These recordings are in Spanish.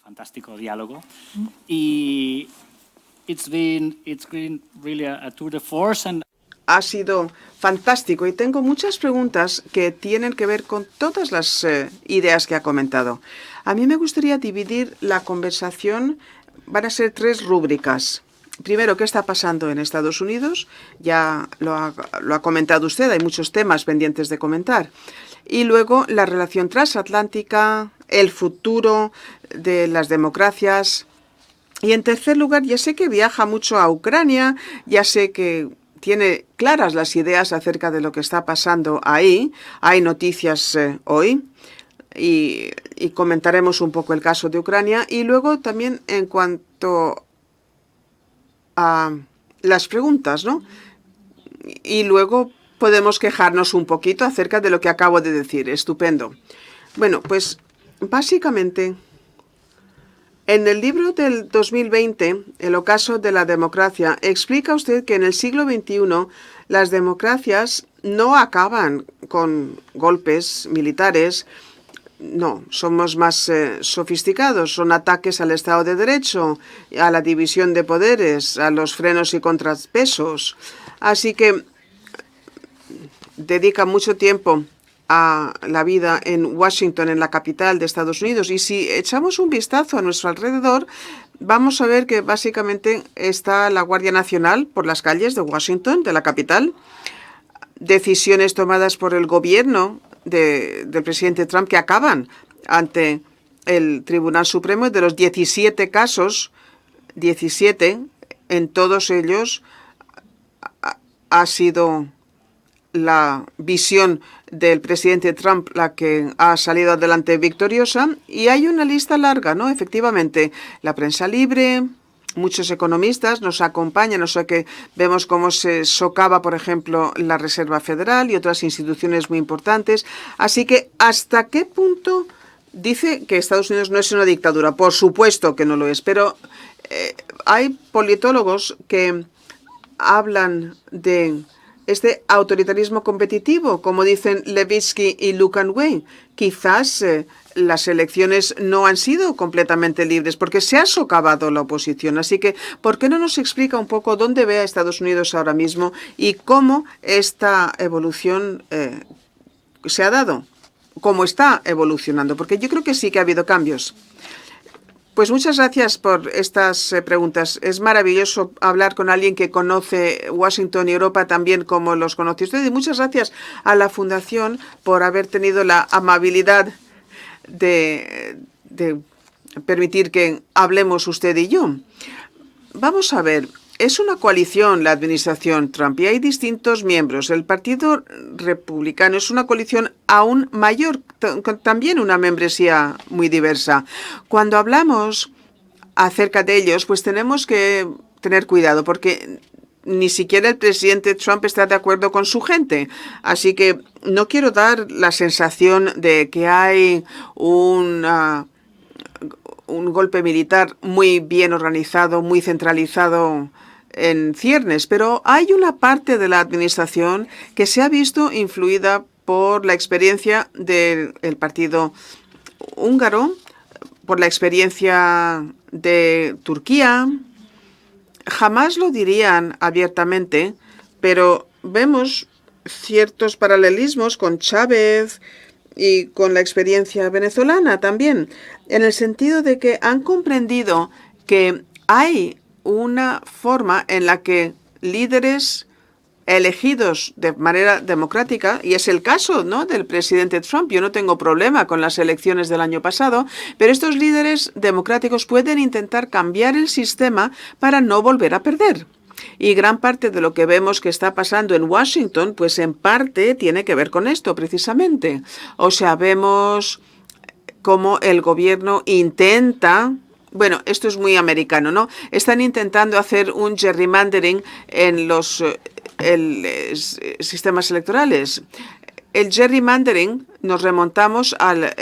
Fantástico diálogo. Y it's been really a tour de force and ha sido fantástico y tengo muchas preguntas que tienen que ver con todas las ideas que ha comentado. A mí me gustaría dividir la conversación, van a ser 3 rúbricas. Primero, ¿qué está pasando en Estados Unidos? Ya lo ha comentado usted, hay muchos temas pendientes de comentar. Y luego, la relación transatlántica, el futuro de las democracias. Y en tercer lugar, ya sé que viaja mucho a Ucrania, ya sé que tiene claras las ideas acerca de lo que está pasando ahí. Hay noticias hoy y comentaremos un poco el caso de Ucrania. Y luego también en cuanto a las preguntas, ¿no? Y luego podemos quejarnos un poquito acerca de lo que acabo de decir. Estupendo. Bueno, pues básicamente en el libro del 2020, El ocaso de la democracia, explica usted que en el siglo XXI las democracias no acaban con golpes militares. No, somos más sofisticados. Son ataques al Estado de Derecho, a la división de poderes, a los frenos y contrapesos. Así que dedica mucho tiempo a la vida en Washington, en la capital de Estados Unidos. Y si echamos un vistazo a nuestro alrededor, vamos a ver que básicamente está la Guardia Nacional por las calles de Washington, de la capital. Decisiones tomadas por el gobierno del presidente Trump que acaban ante el Tribunal Supremo. De los 17 casos, 17, en todos ellos ha sido la visión del presidente Trump la que ha salido adelante victoriosa, y hay una lista larga, ¿no? Efectivamente, la prensa libre, muchos economistas nos acompañan, o sea que vemos cómo se socava, por ejemplo, la Reserva Federal y otras instituciones muy importantes. Así que, ¿hasta qué punto dice que Estados Unidos no es una dictadura? Por supuesto que no lo es, pero hay politólogos que hablan de este autoritarismo competitivo, como dicen Levitsky y Lucan Wayne. Quizás las elecciones no han sido completamente libres porque se ha socavado la oposición. Así que, ¿por qué no nos explica un poco dónde ve a Estados Unidos ahora mismo y cómo esta evolución se ha dado? ¿Cómo está evolucionando? Porque yo creo que sí que ha habido cambios. Pues muchas gracias por estas preguntas. Es maravilloso hablar con alguien que conoce Washington y Europa también como los conoce usted. Y muchas gracias a la Fundación por haber tenido la amabilidad de permitir que hablemos usted y yo. Vamos a ver. Es una coalición la administración Trump y hay distintos miembros. El Partido Republicano es una coalición aún mayor, también una membresía muy diversa. Cuando hablamos acerca de ellos, pues tenemos que tener cuidado porque ni siquiera el presidente Trump está de acuerdo con su gente. Así que no quiero dar la sensación de que hay un golpe militar muy bien organizado, muy centralizado en ciernes, pero hay una parte de la administración que se ha visto influida por la experiencia del partido húngaro, por la experiencia de Turquía. Jamás lo dirían abiertamente, pero vemos ciertos paralelismos con Chávez y con la experiencia venezolana también, en el sentido de que han comprendido que hay una forma en la que líderes elegidos de manera democrática, y es el caso, ¿no?, del presidente Trump. Yo no tengo problema con las elecciones del año pasado, pero estos líderes democráticos pueden intentar cambiar el sistema para no volver a perder. Y gran parte de lo que vemos que está pasando en Washington, pues en parte tiene que ver con esto precisamente. O sea, vemos cómo el gobierno intenta. Bueno, esto es muy americano, ¿no? Están intentando hacer un gerrymandering en los sistemas electorales. El gerrymandering nos remontamos al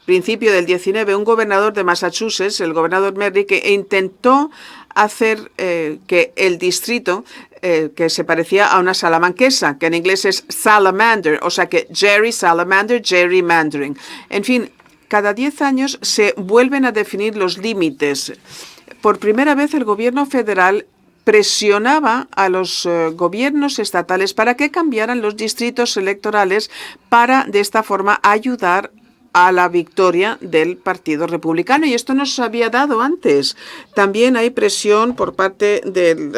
principio del 19, un gobernador de Massachusetts, el gobernador Merrick, que intentó hacer que el distrito, que se parecía a una salamanquesa, que en inglés es salamander, o sea que Jerry Salamander, gerrymandering. En fin, cada 10 años se vuelven a definir los límites. Por primera vez el gobierno federal presionaba a los gobiernos estatales para que cambiaran los distritos electorales para, de esta forma, ayudar a la victoria del Partido Republicano. Y esto no se había dado antes. También hay presión por parte del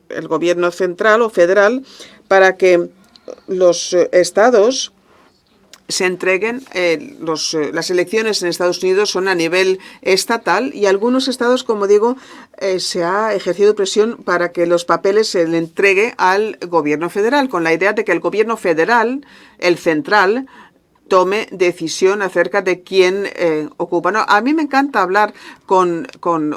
el gobierno central o federal para que los estados se entreguen. Las elecciones en Estados Unidos son a nivel estatal y algunos estados, como digo, se ha ejercido presión para que los papeles se le entregue al gobierno federal, con la idea de que el gobierno federal, el central, tome decisión acerca de quién ocupa. No, a mí me encanta hablar con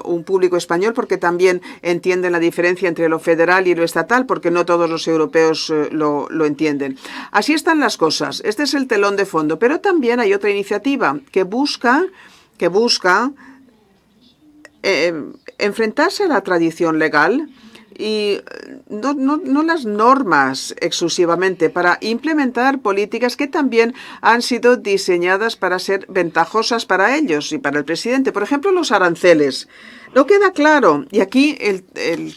un público español porque también entienden la diferencia entre lo federal y lo estatal, porque no todos los europeos lo entienden. Así están las cosas. Este es el telón de fondo. Pero también hay otra iniciativa que busca enfrentarse a la tradición legal y no las normas exclusivamente, para implementar políticas que también han sido diseñadas para ser ventajosas para ellos y para el presidente. Por ejemplo, los aranceles. No queda claro, y aquí el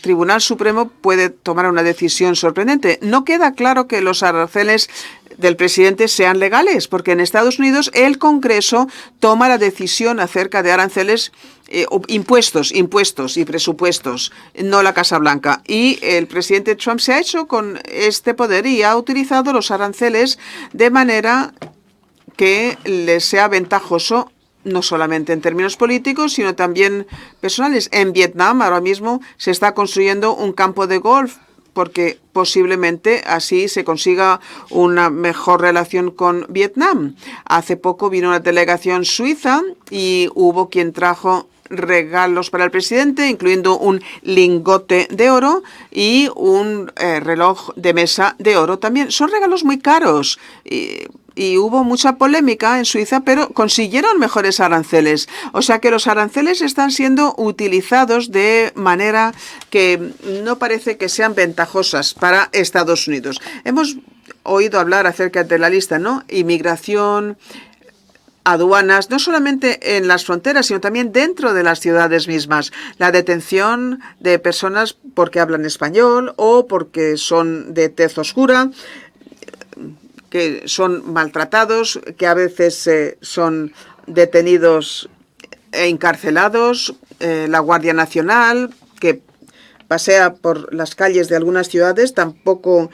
Tribunal Supremo puede tomar una decisión sorprendente, no queda claro que los aranceles del presidente sean legales, porque en Estados Unidos el Congreso toma la decisión acerca de aranceles, impuestos y presupuestos, no la Casa Blanca. Y el presidente Trump se ha hecho con este poder y ha utilizado los aranceles de manera que les sea ventajoso, no solamente en términos políticos, sino también personales. En Vietnam ahora mismo se está construyendo un campo de golf porque posiblemente así se consiga una mejor relación con Vietnam. Hace poco vino una delegación suiza y hubo quien trajo regalos para el presidente, incluyendo un lingote de oro y un reloj de mesa de oro también. Son regalos muy caros y hubo mucha polémica en Suiza, pero consiguieron mejores aranceles. O sea que los aranceles están siendo utilizados de manera que no parece que sean ventajosas para Estados Unidos. Hemos oído hablar acerca de la lista, ¿no? Inmigración, aduanas, no solamente en las fronteras, sino también dentro de las ciudades mismas. La detención de personas porque hablan español o porque son de tez oscura, que son maltratados, que a veces son detenidos e encarcelados, la Guardia Nacional, que pasea por las calles de algunas ciudades, tampoco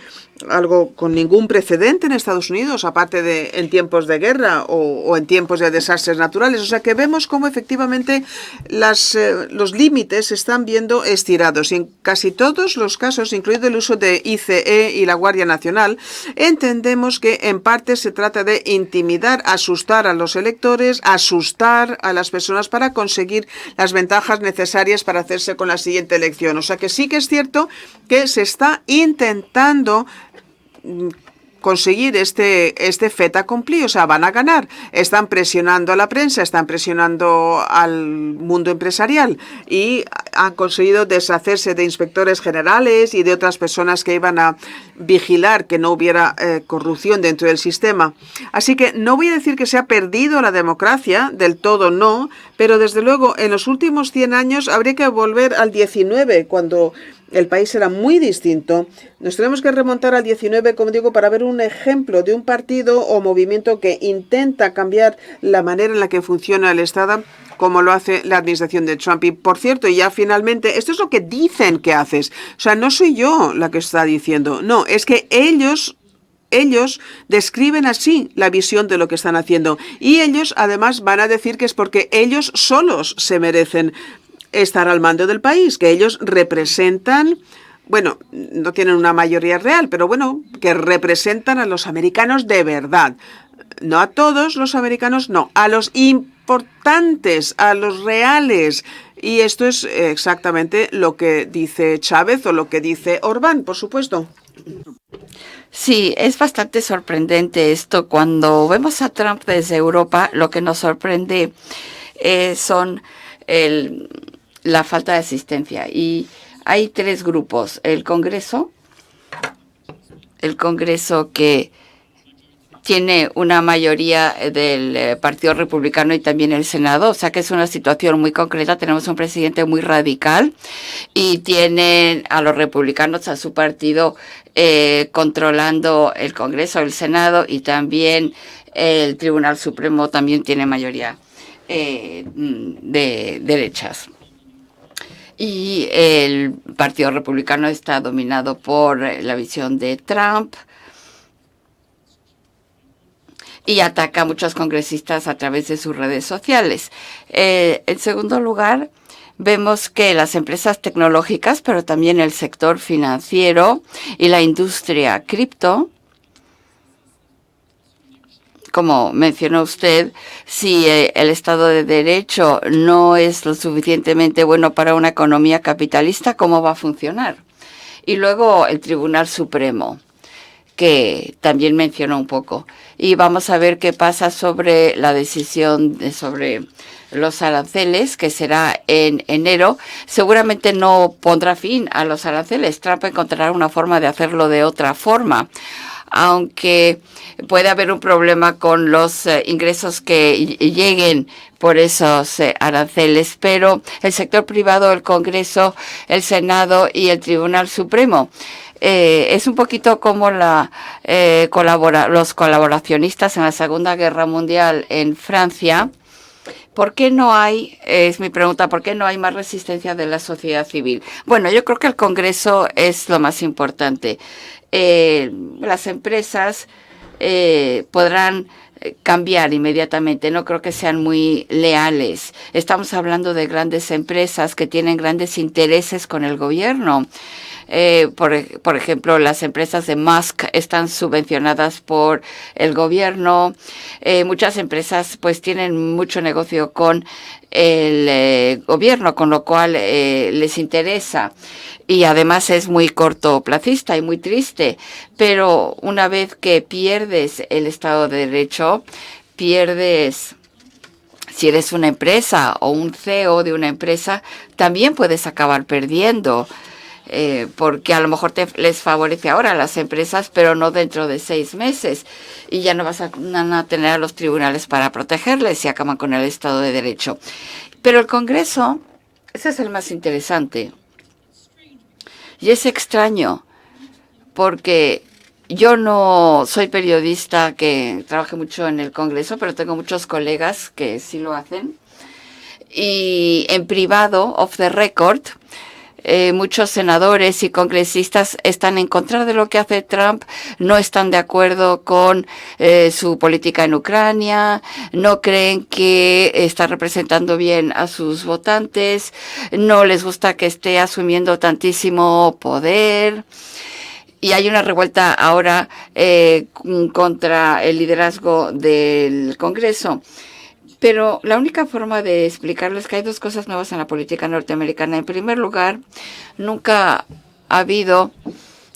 algo con ningún precedente en Estados Unidos, aparte de en tiempos de guerra o en tiempos de desastres naturales. O sea que vemos cómo efectivamente los límites se están viendo estirados. Y en casi todos los casos, incluido el uso de ICE y la Guardia Nacional, entendemos que en parte se trata de intimidar, asustar a los electores, asustar a las personas para conseguir las ventajas necesarias para hacerse con la siguiente elección. O sea que sí que es cierto que se está intentando conseguir este fait accompli, o sea, van a ganar. Están presionando a la prensa, están presionando al mundo empresarial y han conseguido deshacerse de inspectores generales y de otras personas que iban a vigilar que no hubiera corrupción dentro del sistema. Así que no voy a decir que se ha perdido la democracia, del todo no, pero desde luego en los últimos 100 años habría que volver al 19, cuando el país era muy distinto. Nos tenemos que remontar al 19, como digo, para ver un ejemplo de un partido o movimiento que intenta cambiar la manera en la que funciona el Estado, como lo hace la administración de Trump. Y, por cierto, ya finalmente, esto es lo que dicen que haces. O sea, no soy yo la que está diciendo. No, es que ellos describen así la visión de lo que están haciendo. Y ellos, además, van a decir que es porque ellos solos se merecen estar al mando del país, que ellos representan, bueno, no tienen una mayoría real, pero bueno, que representan a los americanos de verdad. No a todos los americanos, no, a los importantes, a los reales. Y esto es exactamente lo que dice Chávez o lo que dice Orbán, por supuesto. Sí, es bastante sorprendente esto. Cuando vemos a Trump desde Europa, lo que nos sorprende son el, la falta de asistencia. Y hay tres grupos. El Congreso que tiene una mayoría del Partido Republicano y también el Senado, o sea que es una situación muy concreta. Tenemos un presidente muy radical y tienen a los republicanos, a su partido, controlando el Congreso, el Senado, y también el Tribunal Supremo también tiene mayoría de derechas. Y el Partido Republicano está dominado por la visión de Trump y ataca a muchos congresistas a través de sus redes sociales. En segundo lugar, vemos que las empresas tecnológicas, pero también el sector financiero y la industria cripto, como mencionó usted, si el Estado de Derecho no es lo suficientemente bueno para una economía capitalista, ¿cómo va a funcionar? Y luego el Tribunal Supremo, que también mencionó un poco. Y vamos a ver qué pasa sobre la decisión sobre los aranceles, que será en enero. Seguramente no pondrá fin a los aranceles. Trump encontrará una forma de hacerlo de otra forma, aunque puede haber un problema con los ingresos que lleguen por esos aranceles, pero el sector privado, el Congreso, el Senado y el Tribunal Supremo es un poquito como los colaboracionistas en la Segunda Guerra Mundial en Francia. ¿Por qué no hay, es mi pregunta, por qué no hay más resistencia de la sociedad civil? Bueno, yo creo que el Congreso es lo más importante. Las empresas podrán cambiar inmediatamente. No creo que sean muy leales. Estamos hablando de grandes empresas que tienen grandes intereses con el gobierno. Por ejemplo, las empresas de Musk están subvencionadas por el gobierno. Muchas empresas pues tienen mucho negocio con el gobierno, con lo cual les interesa. Y además es muy cortoplacista y muy triste. Pero una vez que pierdes el Estado de Derecho, pierdes... Si eres una empresa o un CEO de una empresa, también puedes acabar perdiendo. Porque a lo mejor les favorece ahora a las empresas, pero no dentro de 6 meses. Y ya no vas a tener a los tribunales para protegerles si acaban con el Estado de Derecho. Pero el Congreso, ese es el más interesante. Y es extraño, porque yo no soy periodista que trabaje mucho en el Congreso, pero tengo muchos colegas que sí lo hacen. Y en privado, off the record, muchos senadores y congresistas están en contra de lo que hace Trump, no están de acuerdo con su política en Ucrania, no creen que está representando bien a sus votantes, no les gusta que esté asumiendo tantísimo poder. Y hay una revuelta ahora contra el liderazgo del Congreso. Pero la única forma de explicarles que hay dos cosas nuevas en la política norteamericana. En primer lugar, nunca ha habido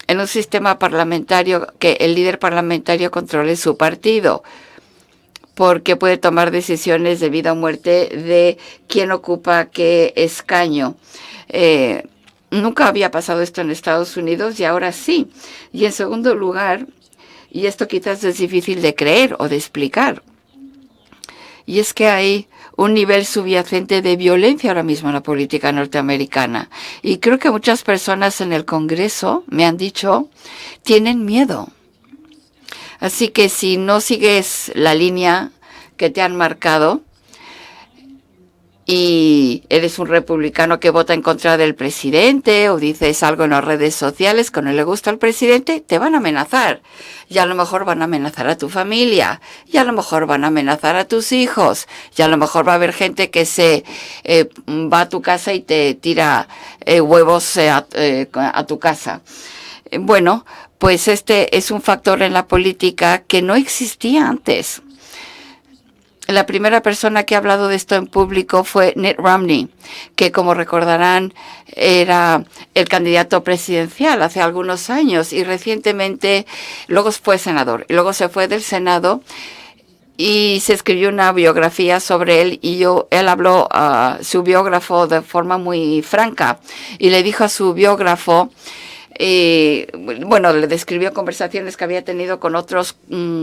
en un sistema parlamentario que el líder parlamentario controle su partido, porque puede tomar decisiones de vida o muerte de quién ocupa qué escaño. Nunca había pasado esto en Estados Unidos y ahora sí. Y en segundo lugar, y esto quizás es difícil de creer o de explicar, y es que hay un nivel subyacente de violencia ahora mismo en la política norteamericana. Y creo que muchas personas en el Congreso, me han dicho, tienen miedo. Así que si no sigues la línea que te han marcado y eres un republicano que vota en contra del presidente o dices algo en las redes sociales que no le gusta al presidente, te van a amenazar. Y a lo mejor van a amenazar a tu familia, y a lo mejor van a amenazar a tus hijos, y a lo mejor va a haber gente que se va a tu casa y te tira huevos a tu casa. Bueno, pues este es un factor en la política que no existía antes. La primera persona que ha hablado de esto en público fue Mitt Romney, que como recordarán era el candidato presidencial hace algunos años y recientemente luego fue senador y luego se fue del Senado y se escribió una biografía sobre él y él habló a su biógrafo de forma muy franca y le dijo a su biógrafo, le describió conversaciones que había tenido con otros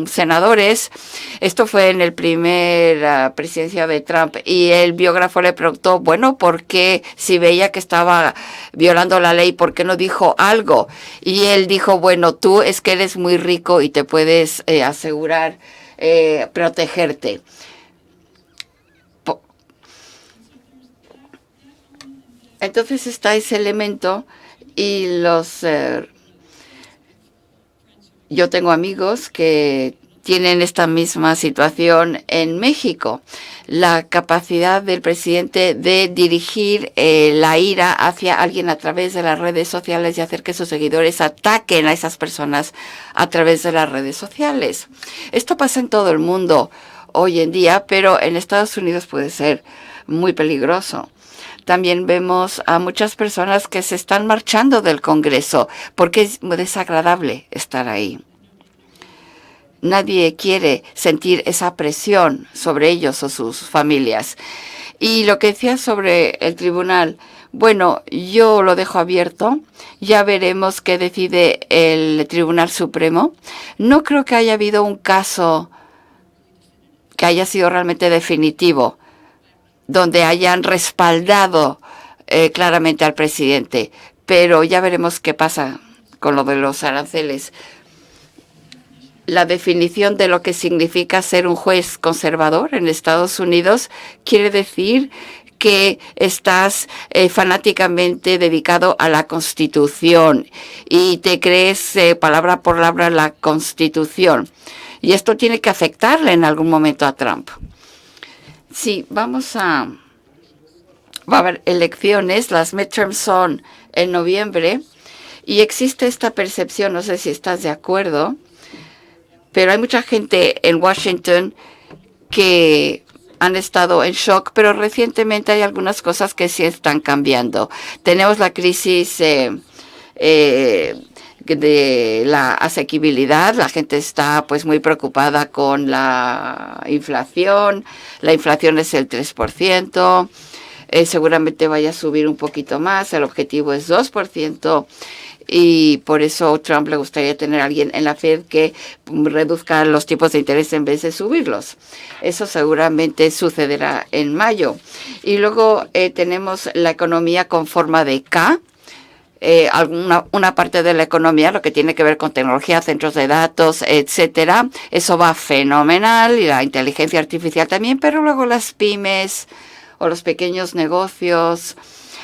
senadores. Esto fue en el primer presidencia de Trump y el biógrafo le preguntó, bueno, ¿por qué si veía que estaba violando la ley, por qué no dijo algo? Y él dijo, bueno, tú es que eres muy rico y te puedes asegurar protegerte. Entonces está ese elemento y yo tengo amigos que tienen esta misma situación en México. La capacidad del presidente de dirigir la ira hacia alguien a través de las redes sociales y hacer que sus seguidores ataquen a esas personas a través de las redes sociales. Esto pasa en todo el mundo hoy en día, pero en Estados Unidos puede ser muy peligroso. También vemos a muchas personas que se están marchando del Congreso porque es muy desagradable estar ahí. Nadie quiere sentir esa presión sobre ellos o sus familias. Y lo que decía sobre el tribunal, bueno, yo lo dejo abierto. Ya veremos qué decide el Tribunal Supremo. No creo que haya habido un caso que haya sido realmente definitivo, donde hayan respaldado claramente al presidente. Pero ya veremos qué pasa con lo de los aranceles. La definición de lo que significa ser un juez conservador en Estados Unidos quiere decir que estás fanáticamente dedicado a la Constitución y te crees palabra por palabra la Constitución. Y esto tiene que afectarle en algún momento a Trump. Sí, va a haber elecciones, las midterms son en noviembre y existe esta percepción, no sé si estás de acuerdo, pero hay mucha gente en Washington que han estado en shock, pero recientemente hay algunas cosas que sí están cambiando. Tenemos la crisis de la asequibilidad. La gente está pues muy preocupada con la inflación. La inflación es el 3%. Seguramente vaya a subir un poquito más. El objetivo es 2%. Y por eso Trump le gustaría tener a alguien en la Fed que reduzca los tipos de interés en vez de subirlos. Eso seguramente sucederá en mayo. Y luego tenemos la economía con forma de K. Una parte de la economía, lo que tiene que ver con tecnología, centros de datos, etcétera. Eso va fenomenal y la inteligencia artificial también, pero luego las pymes o los pequeños negocios,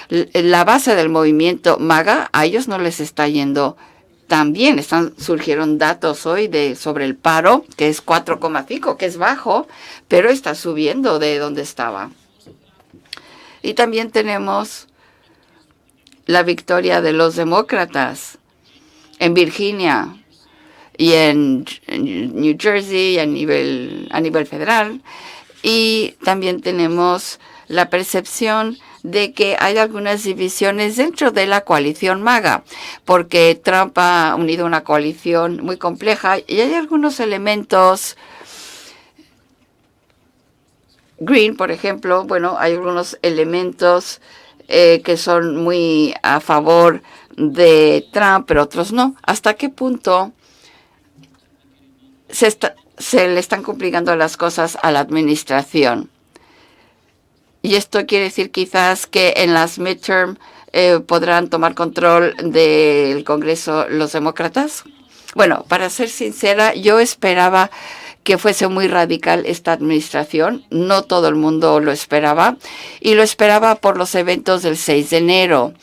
la base del movimiento MAGA, a ellos no les está yendo tan bien. Surgieron datos hoy sobre el paro, que es 4,5, que es bajo, pero está subiendo de donde estaba. Y también tenemos la victoria de los demócratas en Virginia y en New Jersey y a nivel federal. Y también tenemos la percepción de que hay algunas divisiones dentro de la coalición MAGA, porque Trump ha unido una coalición muy compleja y hay algunos elementos. Green, por ejemplo, bueno, hay algunos elementos que son muy a favor de Trump, pero otros no. ¿Hasta qué punto se le están complicando las cosas a la administración? Y esto quiere decir quizás que en las midterm podrán tomar control del Congreso los demócratas. Bueno, para ser sincera, yo esperaba que fuese muy radical esta administración. No todo el mundo lo esperaba. Y lo esperaba por los eventos del 6 de enero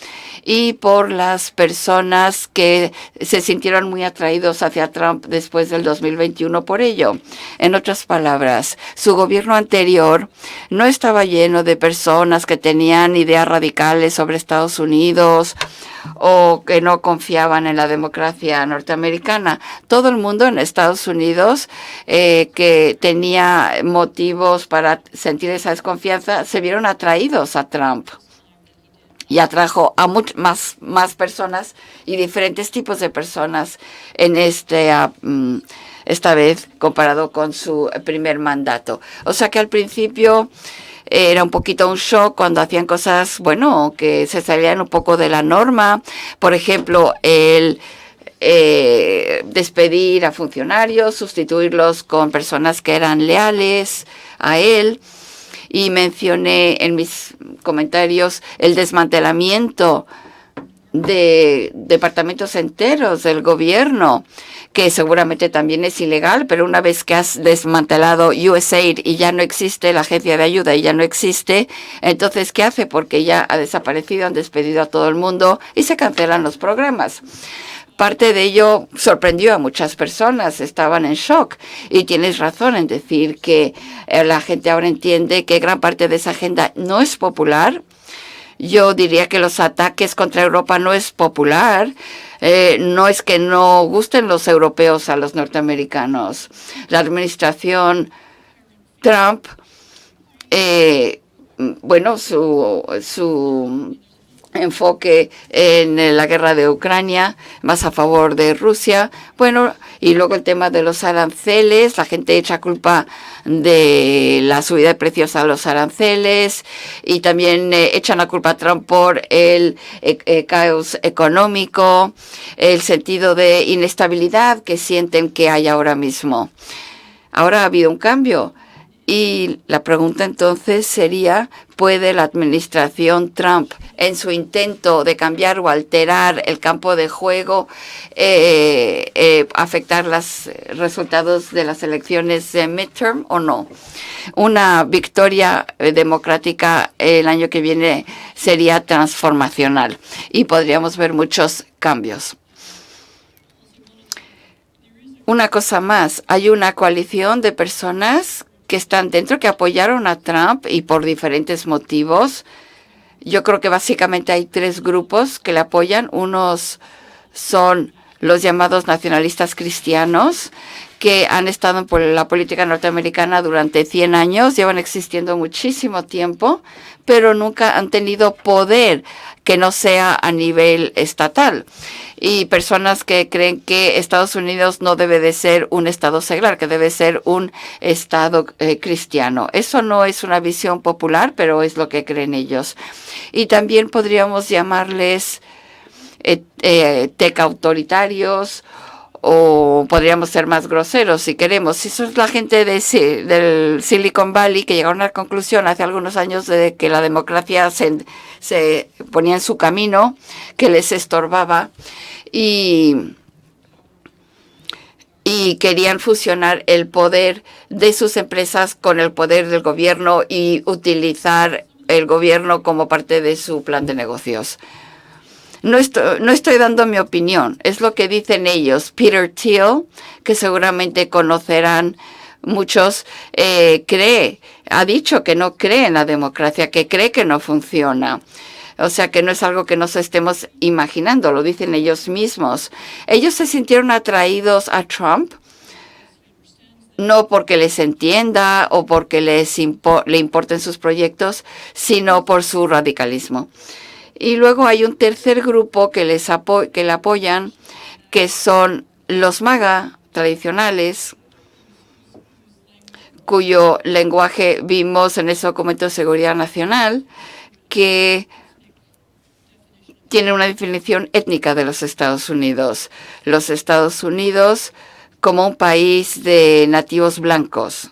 y por las personas que se sintieron muy atraídos hacia Trump después del 2021 por ello. En otras palabras, su gobierno anterior no estaba lleno de personas que tenían ideas radicales sobre Estados Unidos o que no confiaban en la democracia norteamericana. Todo el mundo en Estados Unidos que tenía motivos para sentir esa desconfianza se vieron atraídos a Trump. Y atrajo a más personas y diferentes tipos de personas en esta vez comparado con su primer mandato. O sea que al principio era un poquito un shock cuando hacían cosas, bueno, que se salían un poco de la norma. Por ejemplo, el despedir a funcionarios, sustituirlos con personas que eran leales a él. Y mencioné en mis comentarios el desmantelamiento de departamentos enteros del gobierno, que seguramente también es ilegal, pero una vez que has desmantelado USAID y ya no existe la agencia de ayuda y ya no existe, entonces, ¿qué hace? Porque ya ha desaparecido, han despedido a todo el mundo y se cancelan los programas. Parte de ello sorprendió a muchas personas, estaban en shock. Y tienes razón en decir que la gente ahora entiende que gran parte de esa agenda no es popular. Yo diría que los ataques contra Europa no es popular. No es que no gusten los europeos a los norteamericanos. La administración Trump, bueno, su enfoque en la guerra de Ucrania, más a favor de Rusia. Bueno, y luego el tema de los aranceles, la gente echa culpa de la subida de precios a los aranceles y también echan la culpa a Trump por el caos económico, el sentido de inestabilidad que sienten que hay ahora mismo. Ahora ha habido un cambio. Y la pregunta entonces sería, ¿puede la administración Trump, en su intento de cambiar o alterar el campo de juego, afectar los resultados de las elecciones de midterm o no? Una victoria democrática el año que viene sería transformacional y podríamos ver muchos cambios. Una cosa más, hay una coalición de personas que están dentro, que apoyaron a Trump y por diferentes motivos. Yo creo que básicamente hay tres grupos que le apoyan. Unos son los llamados nacionalistas cristianos, que han estado en la política norteamericana durante 100 años, llevan existiendo muchísimo tiempo, pero nunca han tenido poder que no sea a nivel estatal. Y personas que creen que Estados Unidos no debe de ser un estado secular, que debe ser un estado cristiano. Eso no es una visión popular, pero es lo que creen ellos. Y también podríamos llamarles tech autoritarios, o podríamos ser más groseros si queremos. Eso es la gente del Silicon Valley que llegaron a la conclusión hace algunos años de que la democracia se ponía en su camino, que les estorbaba y querían fusionar el poder de sus empresas con el poder del gobierno y utilizar el gobierno como parte de su plan de negocios. No estoy dando mi opinión, es lo que dicen ellos. Peter Thiel, que seguramente conocerán muchos, ha dicho que no cree en la democracia, que cree que no funciona. O sea que no es algo que nos estemos imaginando, lo dicen ellos mismos. Ellos se sintieron atraídos a Trump, no porque les entienda o porque le importen sus proyectos, sino por su radicalismo. Y luego hay un tercer grupo que le apoyan, que son los MAGA tradicionales, cuyo lenguaje vimos en ese documento de seguridad nacional, que tiene una definición étnica de los Estados Unidos. Los Estados Unidos como un país de nativos blancos.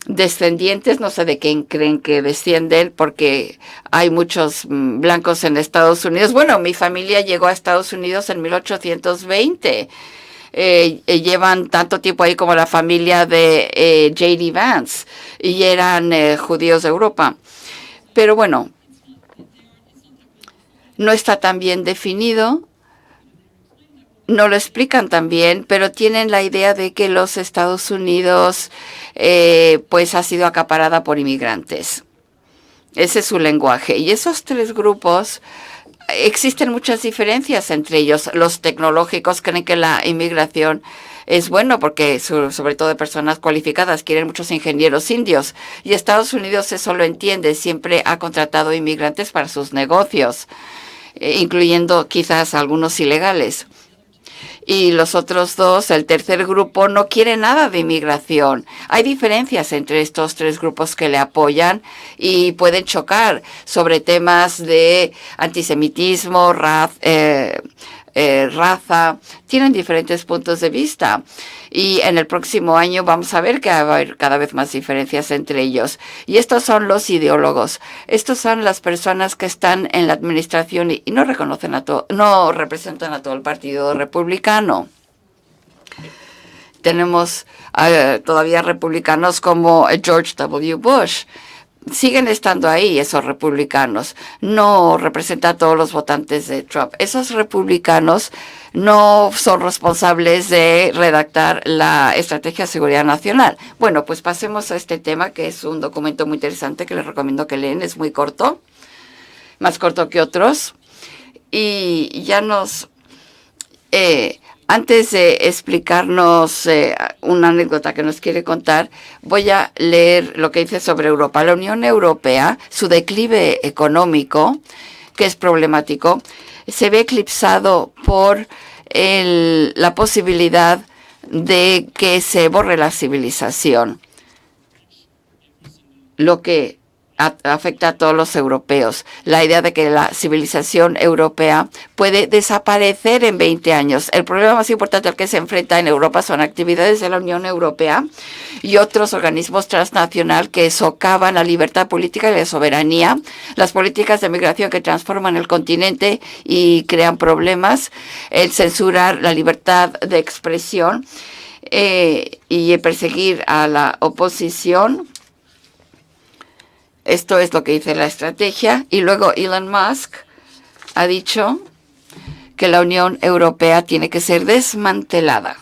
Descendientes, no sé de quién creen que descienden, porque hay muchos blancos en Estados Unidos. Bueno, mi familia llegó a Estados Unidos en 1820. Llevan tanto tiempo ahí como la familia de J.D. Vance, y eran judíos de Europa. Pero bueno, no está tan bien definido. No lo explican tan bien, pero tienen la idea de que los Estados Unidos pues ha sido acaparada por inmigrantes. Ese es su lenguaje. Y esos tres grupos existen muchas diferencias entre ellos. Los tecnológicos creen que la inmigración es bueno porque sobre todo de personas cualificadas quieren muchos ingenieros indios, y Estados Unidos eso lo entiende, siempre ha contratado inmigrantes para sus negocios, incluyendo quizás algunos ilegales. Y los otros dos, el tercer grupo, no quiere nada de inmigración. Hay diferencias entre estos tres grupos que le apoyan y pueden chocar sobre temas de antisemitismo, raza, tienen diferentes puntos de vista. Y en el próximo año vamos a ver que va a haber cada vez más diferencias entre ellos. Y estos son los ideólogos. Estos son las personas que están en la administración y no no representan a todo el Partido Republicano. Tenemos todavía republicanos como George W. Bush. Siguen estando ahí esos republicanos. No representan a todos los votantes de Trump. Esos republicanos no son responsables de redactar la Estrategia de Seguridad Nacional. Bueno, pues pasemos a este tema, que es un documento muy interesante que les recomiendo que lean. Es muy corto, más corto que otros. Y ya antes de explicarnos una anécdota que nos quiere contar, voy a leer lo que dice sobre Europa. La Unión Europea, su declive económico, que es problemático, se ve eclipsado por la posibilidad de que se borre la civilización, lo que afecta a todos los europeos. La idea de que la civilización europea puede desaparecer en 20 años. El problema más importante al que se enfrenta en Europa son actividades de la Unión Europea y otros organismos transnacionales que socavan la libertad política y la soberanía, las políticas de migración que transforman el continente y crean problemas, el censurar la libertad de expresión y perseguir a la oposición. Esto es lo que dice la estrategia. Y luego Elon Musk ha dicho que la Unión Europea tiene que ser desmantelada.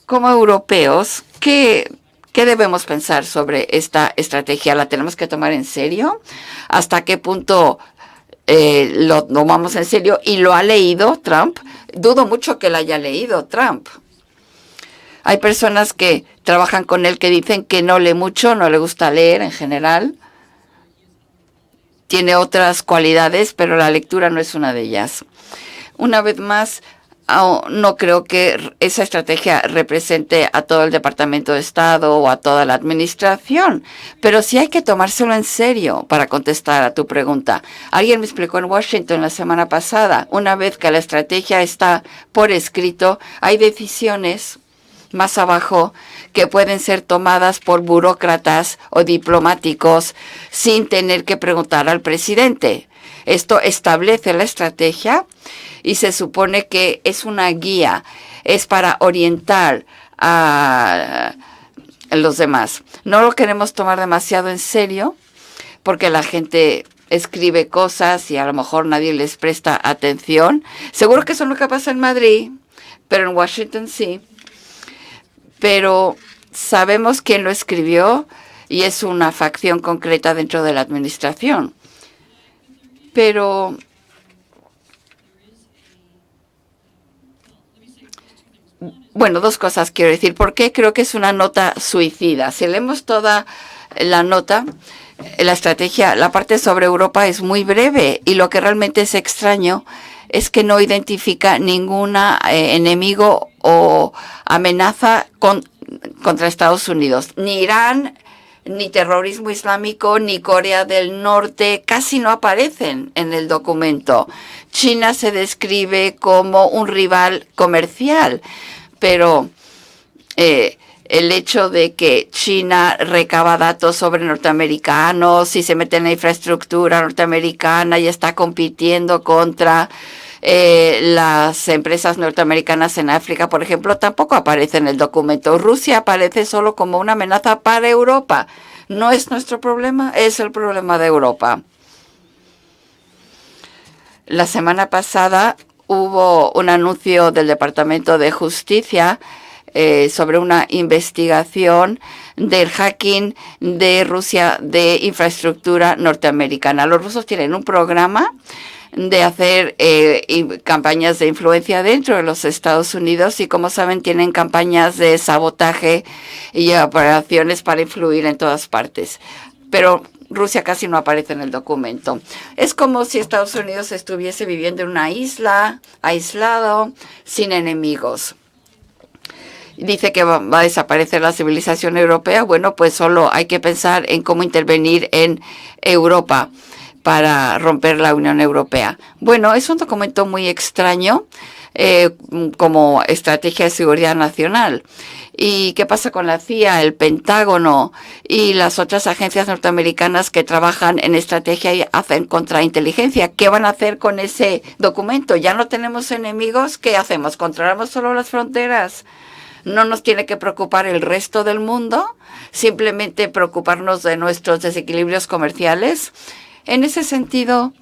Como europeos, ¿qué debemos pensar sobre esta estrategia? ¿La tenemos que tomar en serio? ¿Hasta qué punto lo tomamos en serio? ¿Y lo ha leído Trump? Dudo mucho que lo haya leído Trump. Hay personas que trabajan con él que dicen que no lee mucho, no le gusta leer en general. Tiene otras cualidades, pero la lectura no es una de ellas. Una vez más, no creo que esa estrategia represente a todo el Departamento de Estado o a toda la administración, pero sí hay que tomárselo en serio para contestar a tu pregunta. Alguien me explicó en Washington la semana pasada, una vez que la estrategia está por escrito, hay decisiones más abajo que pueden ser tomadas por burócratas o diplomáticos sin tener que preguntar al presidente. Esto establece la estrategia y se supone que es una guía, es para orientar a los demás. No lo queremos tomar demasiado en serio porque la gente escribe cosas y a lo mejor nadie les presta atención. Seguro que eso no es lo que pasa en Madrid, pero en Washington sí. Pero sabemos quién lo escribió y es una facción concreta dentro de la administración. Pero bueno, dos cosas quiero decir. ¿Por qué creo que es una nota suicida? Si leemos toda la nota, la estrategia, la parte sobre Europa es muy breve y lo que realmente es extraño es que no identifica ningún enemigo o amenaza contra Estados Unidos. Ni Irán, ni terrorismo islámico, ni Corea del Norte casi no aparecen en el documento. China se describe como un rival comercial, pero el hecho de que China recaba datos sobre norteamericanos y se mete en la infraestructura norteamericana y está compitiendo contra las empresas norteamericanas en África, por ejemplo, tampoco aparece en el documento. Rusia aparece solo como una amenaza para Europa. No es nuestro problema, es el problema de Europa. La semana pasada hubo un anuncio del Departamento de Justicia sobre una investigación del hacking de Rusia de infraestructura norteamericana. Los rusos tienen un programa de hacer campañas de influencia dentro de los Estados Unidos y, como saben, tienen campañas de sabotaje y operaciones para influir en todas partes. Pero Rusia casi no aparece en el documento. Es como si Estados Unidos estuviese viviendo en una isla, aislado, sin enemigos. Dice que va a desaparecer la civilización europea. Bueno, pues solo hay que pensar en cómo intervenir en Europa para romper la Unión Europea. Bueno, es un documento muy extraño como estrategia de seguridad nacional. ¿Y qué pasa con la CIA, el Pentágono y las otras agencias norteamericanas que trabajan en estrategia y hacen contrainteligencia? ¿Qué van a hacer con ese documento? ¿Ya no tenemos enemigos? ¿Qué hacemos? ¿Controlamos solo las fronteras? ¿No nos tiene que preocupar el resto del mundo? ¿Simplemente preocuparnos de nuestros desequilibrios comerciales? En ese sentido,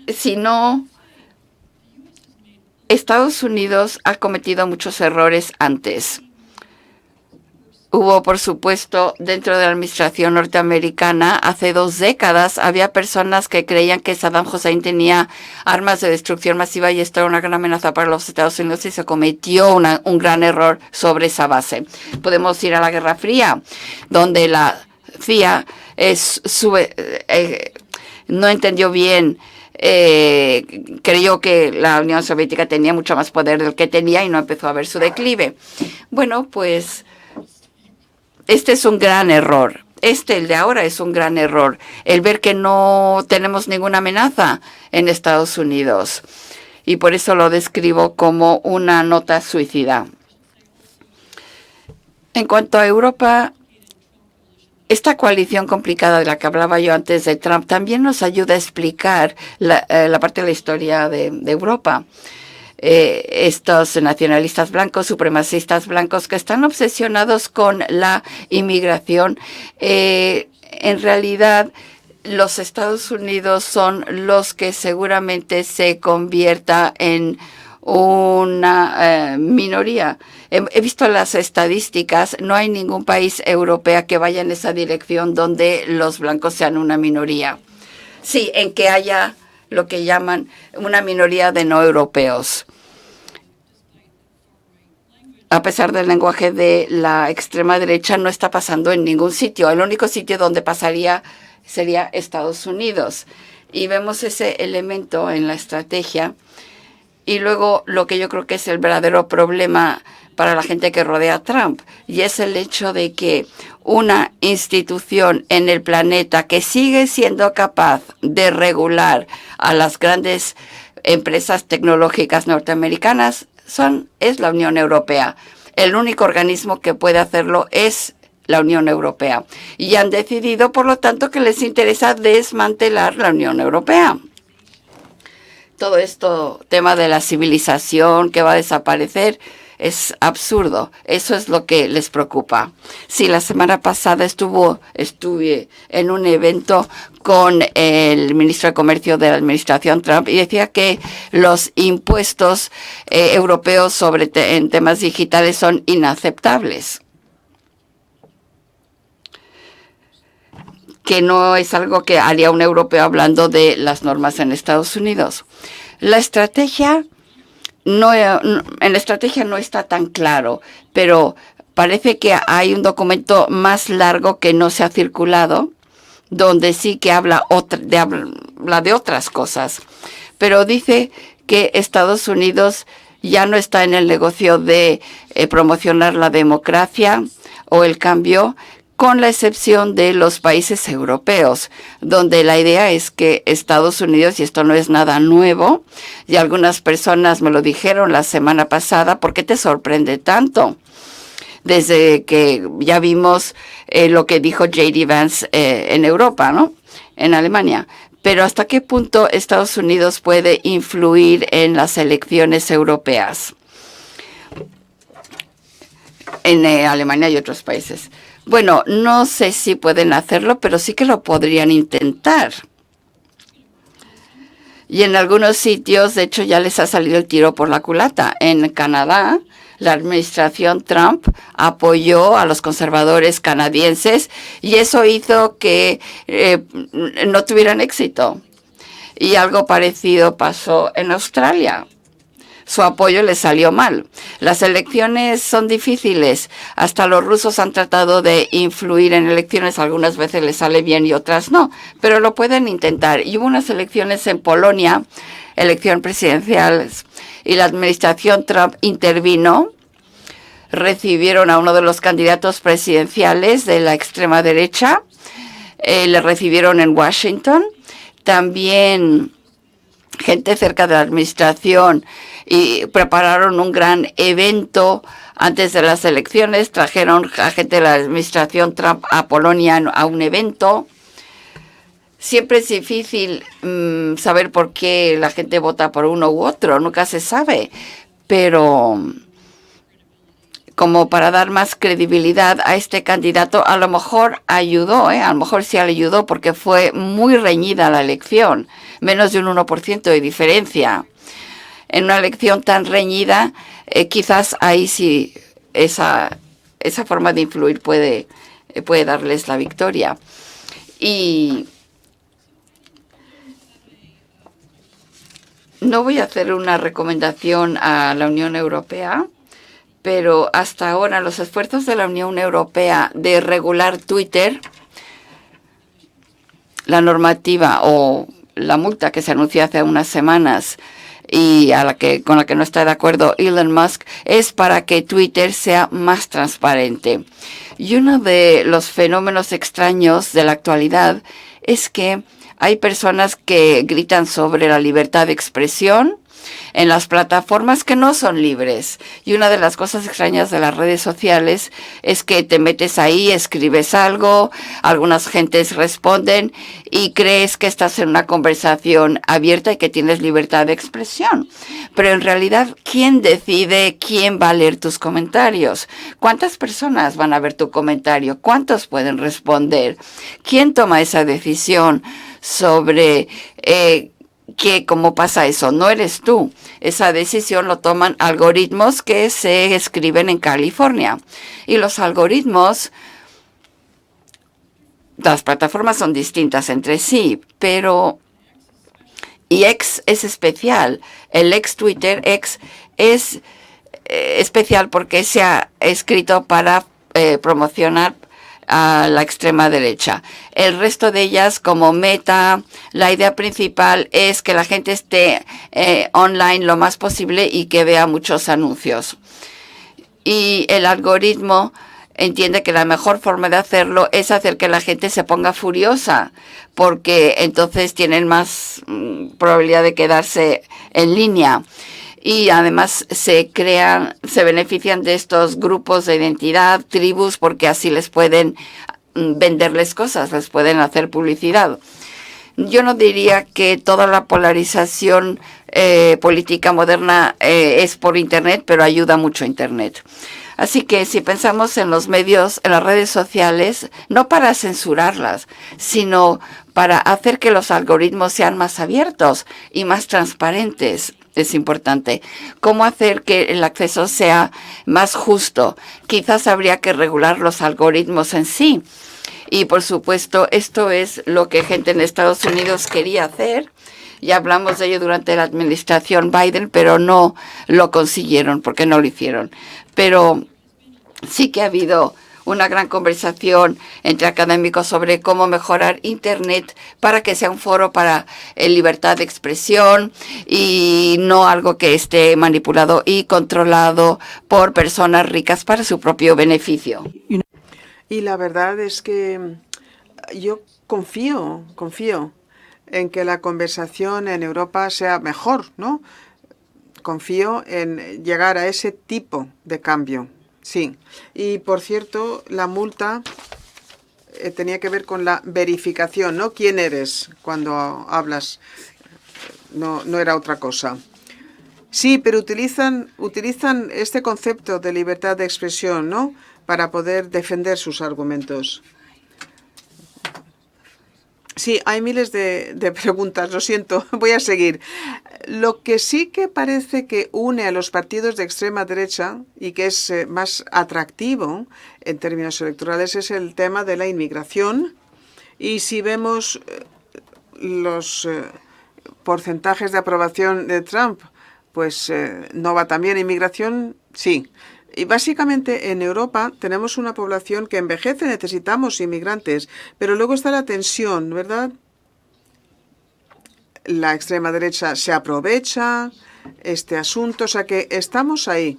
si no, Estados Unidos ha cometido muchos errores antes. Hubo, por supuesto, dentro de la administración norteamericana, hace 2 décadas, había personas que creían que Saddam Hussein tenía armas de destrucción masiva y esto era una gran amenaza para los Estados Unidos y se cometió un gran error sobre esa base. Podemos ir a la Guerra Fría, donde la CIA no entendió bien. Creyó que la Unión Soviética tenía mucho más poder del que tenía y no empezó a ver su declive. Bueno, pues este es un gran error. El de ahora es un gran error. El ver que no tenemos ninguna amenaza en Estados Unidos. Y por eso lo describo como una nota suicida. En cuanto a Europa, esta coalición complicada de la que hablaba yo antes de Trump también nos ayuda a explicar la parte de la historia de Europa. Estos nacionalistas blancos, supremacistas blancos que están obsesionados con la inmigración, en realidad los Estados Unidos son los que seguramente se convierta en una minoría. He visto las estadísticas, no hay ningún país europeo que vaya en esa dirección donde los blancos sean una minoría. Sí, en que haya lo que llaman una minoría de no europeos. A pesar del lenguaje de la extrema derecha, no está pasando en ningún sitio. El único sitio donde pasaría sería Estados Unidos. Y vemos ese elemento en la estrategia. Y luego lo que yo creo que es el verdadero problema para la gente que rodea a Trump, y es el hecho de que una institución en el planeta que sigue siendo capaz de regular a las grandes empresas tecnológicas norteamericanas es la Unión Europea. El único organismo que puede hacerlo es la Unión Europea. Y han decidido, por lo tanto, que les interesa desmantelar la Unión Europea. Todo esto, tema de la civilización que va a desaparecer, es absurdo. Eso es lo que les preocupa. Sí, la semana pasada estuve en un evento con el ministro de Comercio de la administración Trump y decía que los impuestos europeos en temas digitales son inaceptables. Que no es algo que haría un europeo hablando de las normas en Estados Unidos. En la estrategia no está tan claro, pero parece que hay un documento más largo que no se ha circulado, donde sí que habla de otras cosas. Pero dice que Estados Unidos ya no está en el negocio de promocionar la democracia o el cambio, con la excepción de los países europeos, donde la idea es que Estados Unidos, y esto no es nada nuevo, y algunas personas me lo dijeron la semana pasada, ¿por qué te sorprende tanto? Desde que ya vimos lo que dijo J.D. Vance en Europa, ¿no? En Alemania. Pero ¿hasta qué punto Estados Unidos puede influir en las elecciones europeas? En Alemania y otros países. Bueno, no sé si pueden hacerlo, pero sí que lo podrían intentar. Y en algunos sitios, de hecho, ya les ha salido el tiro por la culata. En Canadá, La administración Trump apoyó a los conservadores canadienses y eso hizo que no tuvieran éxito. Y algo parecido pasó en Australia. Su apoyo le salió mal. Las elecciones son difíciles. Hasta los rusos han tratado de influir en elecciones. Algunas veces les sale bien y otras no, pero lo pueden intentar. Y hubo unas elecciones en Polonia, elección presidencial, y la administración Trump intervino. Recibieron a uno de los candidatos presidenciales de la extrema derecha. Le recibieron en Washington. También gente cerca de la administración y prepararon un gran evento antes de las elecciones. Trajeron a gente de la administración Trump a Polonia a un evento. Siempre es difícil saber por qué la gente vota por uno u otro, nunca se sabe, pero como para dar más credibilidad a este candidato, a lo mejor ayudó, a lo mejor sí le ayudó porque fue muy reñida la elección, menos de un 1% de diferencia. En una elección tan reñida, quizás ahí sí esa forma de influir puede darles la victoria. Y no voy a hacer una recomendación a la Unión Europea, pero hasta ahora los esfuerzos de la Unión Europea de regular Twitter, la normativa o la multa que se anunció hace unas semanas y con la que no está de acuerdo Elon Musk, es para que Twitter sea más transparente. Y uno de los fenómenos extraños de la actualidad es que hay personas que gritan sobre la libertad de expresión en las plataformas que no son libres. Y una de las cosas extrañas de las redes sociales es que te metes ahí, escribes algo, algunas gentes responden y crees que estás en una conversación abierta y que tienes libertad de expresión. Pero en realidad, ¿quién decide quién va a leer tus comentarios? ¿Cuántas personas van a ver tu comentario? ¿Cuántos pueden responder? ¿Quién toma esa decisión sobre cómo pasa eso? No eres tú. Esa decisión lo toman algoritmos que se escriben en California. Y los algoritmos, las plataformas son distintas entre sí, pero y X es especial. El ex Twitter, X, es especial porque se ha escrito para promocionar a la extrema derecha. El resto de ellas, como Meta, la idea principal es que la gente esté online lo más posible y que vea muchos anuncios. Y el algoritmo entiende que la mejor forma de hacerlo es hacer que la gente se ponga furiosa, porque entonces tienen más probabilidad de quedarse en línea. Y además se benefician de estos grupos de identidad, tribus, porque así les pueden venderles cosas, les pueden hacer publicidad. Yo no diría que toda la polarización política moderna es por Internet, pero ayuda mucho Internet. Así que si pensamos en los medios, en las redes sociales, no para censurarlas, sino para hacer que los algoritmos sean más abiertos y más transparentes, es importante. ¿Cómo hacer que el acceso sea más justo? Quizás habría que regular los algoritmos en sí. Y por supuesto, esto es lo que gente en Estados Unidos quería hacer. Ya hablamos de ello durante la administración Biden, pero no lo consiguieron porque no lo hicieron. Pero sí que ha habido una gran conversación entre académicos sobre cómo mejorar Internet para que sea un foro para libertad de expresión y no algo que esté manipulado y controlado por personas ricas para su propio beneficio. Y la verdad es que yo confío en que la conversación en Europa sea mejor, ¿no? Confío en llegar a ese tipo de cambio. Sí. Y por cierto, la multa tenía que ver con la verificación, ¿no? ¿Quién eres cuando hablas? No era otra cosa. Sí, pero utilizan este concepto de libertad de expresión, ¿no? Para poder defender sus argumentos. Sí, hay miles de preguntas, lo siento, voy a seguir. Lo que sí que parece que une a los partidos de extrema derecha y que es más atractivo en términos electorales es el tema de la inmigración. Y si vemos los porcentajes de aprobación de Trump, pues no va tan bien. Inmigración, sí. Y básicamente en Europa tenemos una población que envejece, necesitamos inmigrantes, pero luego está la tensión, ¿verdad? La extrema derecha se aprovecha este asunto, o sea que estamos ahí.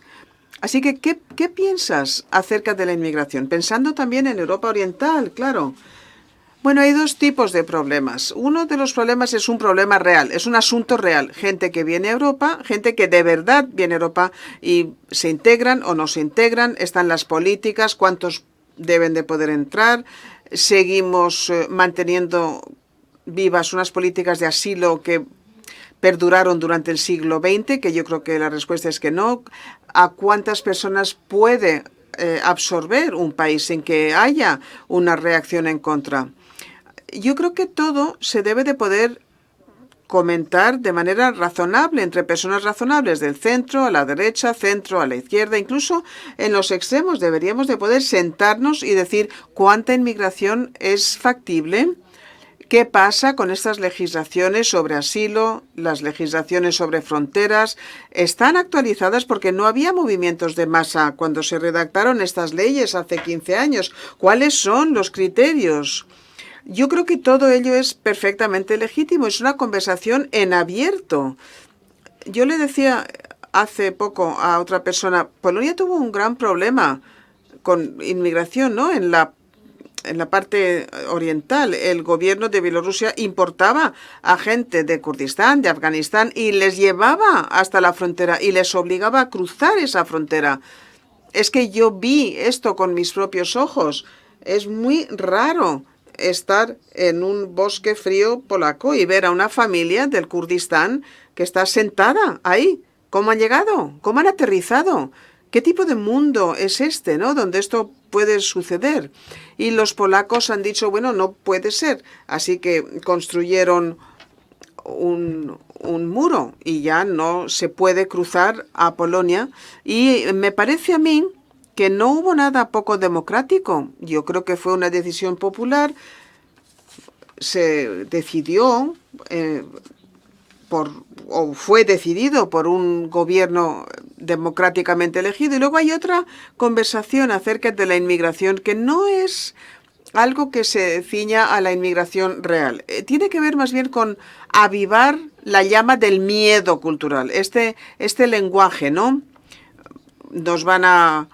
Así que, ¿qué piensas acerca de la inmigración? Pensando también en Europa Oriental, claro. Bueno, hay dos tipos de problemas. Uno de los problemas es un problema real, es un asunto real. Gente que viene a Europa, gente que de verdad viene a Europa y se integran o no se integran, están las políticas, cuántos deben de poder entrar. Seguimos manteniendo vivas unas políticas de asilo que perduraron durante el siglo XX, que yo creo que la respuesta es que no. ¿A cuántas personas puede absorber un país sin que haya una reacción en contra? Yo creo que todo se debe de poder comentar de manera razonable entre personas razonables del centro a la derecha, centro a la izquierda, incluso en los extremos deberíamos de poder sentarnos y decir cuánta inmigración es factible. ¿Qué pasa con estas legislaciones sobre asilo, las legislaciones sobre fronteras? Están actualizadas porque no había movimientos de masa cuando se redactaron estas leyes hace 15 años. ¿Cuáles son los criterios? Yo creo que todo ello es perfectamente legítimo. Es una conversación en abierto. Yo le decía hace poco a otra persona, Polonia tuvo un gran problema con inmigración, ¿no? En la parte oriental, el gobierno de Bielorrusia importaba a gente de Kurdistán, de Afganistán, y les llevaba hasta la frontera y les obligaba a cruzar esa frontera. Es que yo vi esto con mis propios ojos. Es muy raro estar en un bosque frío polaco y ver a una familia del Kurdistán que está sentada ahí. ¿Cómo han llegado? ¿Cómo han aterrizado? ¿Qué tipo de mundo es este, no? Donde esto puede suceder. Y los polacos han dicho, bueno, no puede ser. Así que construyeron un muro y ya no se puede cruzar a Polonia. Y me parece a mí que no hubo nada poco democrático. Yo creo que fue una decisión popular. Se decidió o fue decidido por un gobierno democráticamente elegido. Y luego hay otra conversación acerca de la inmigración que no es algo que se ciña a la inmigración real. Tiene que ver más bien con avivar la llama del miedo cultural. Este lenguaje, ¿no? Nos van a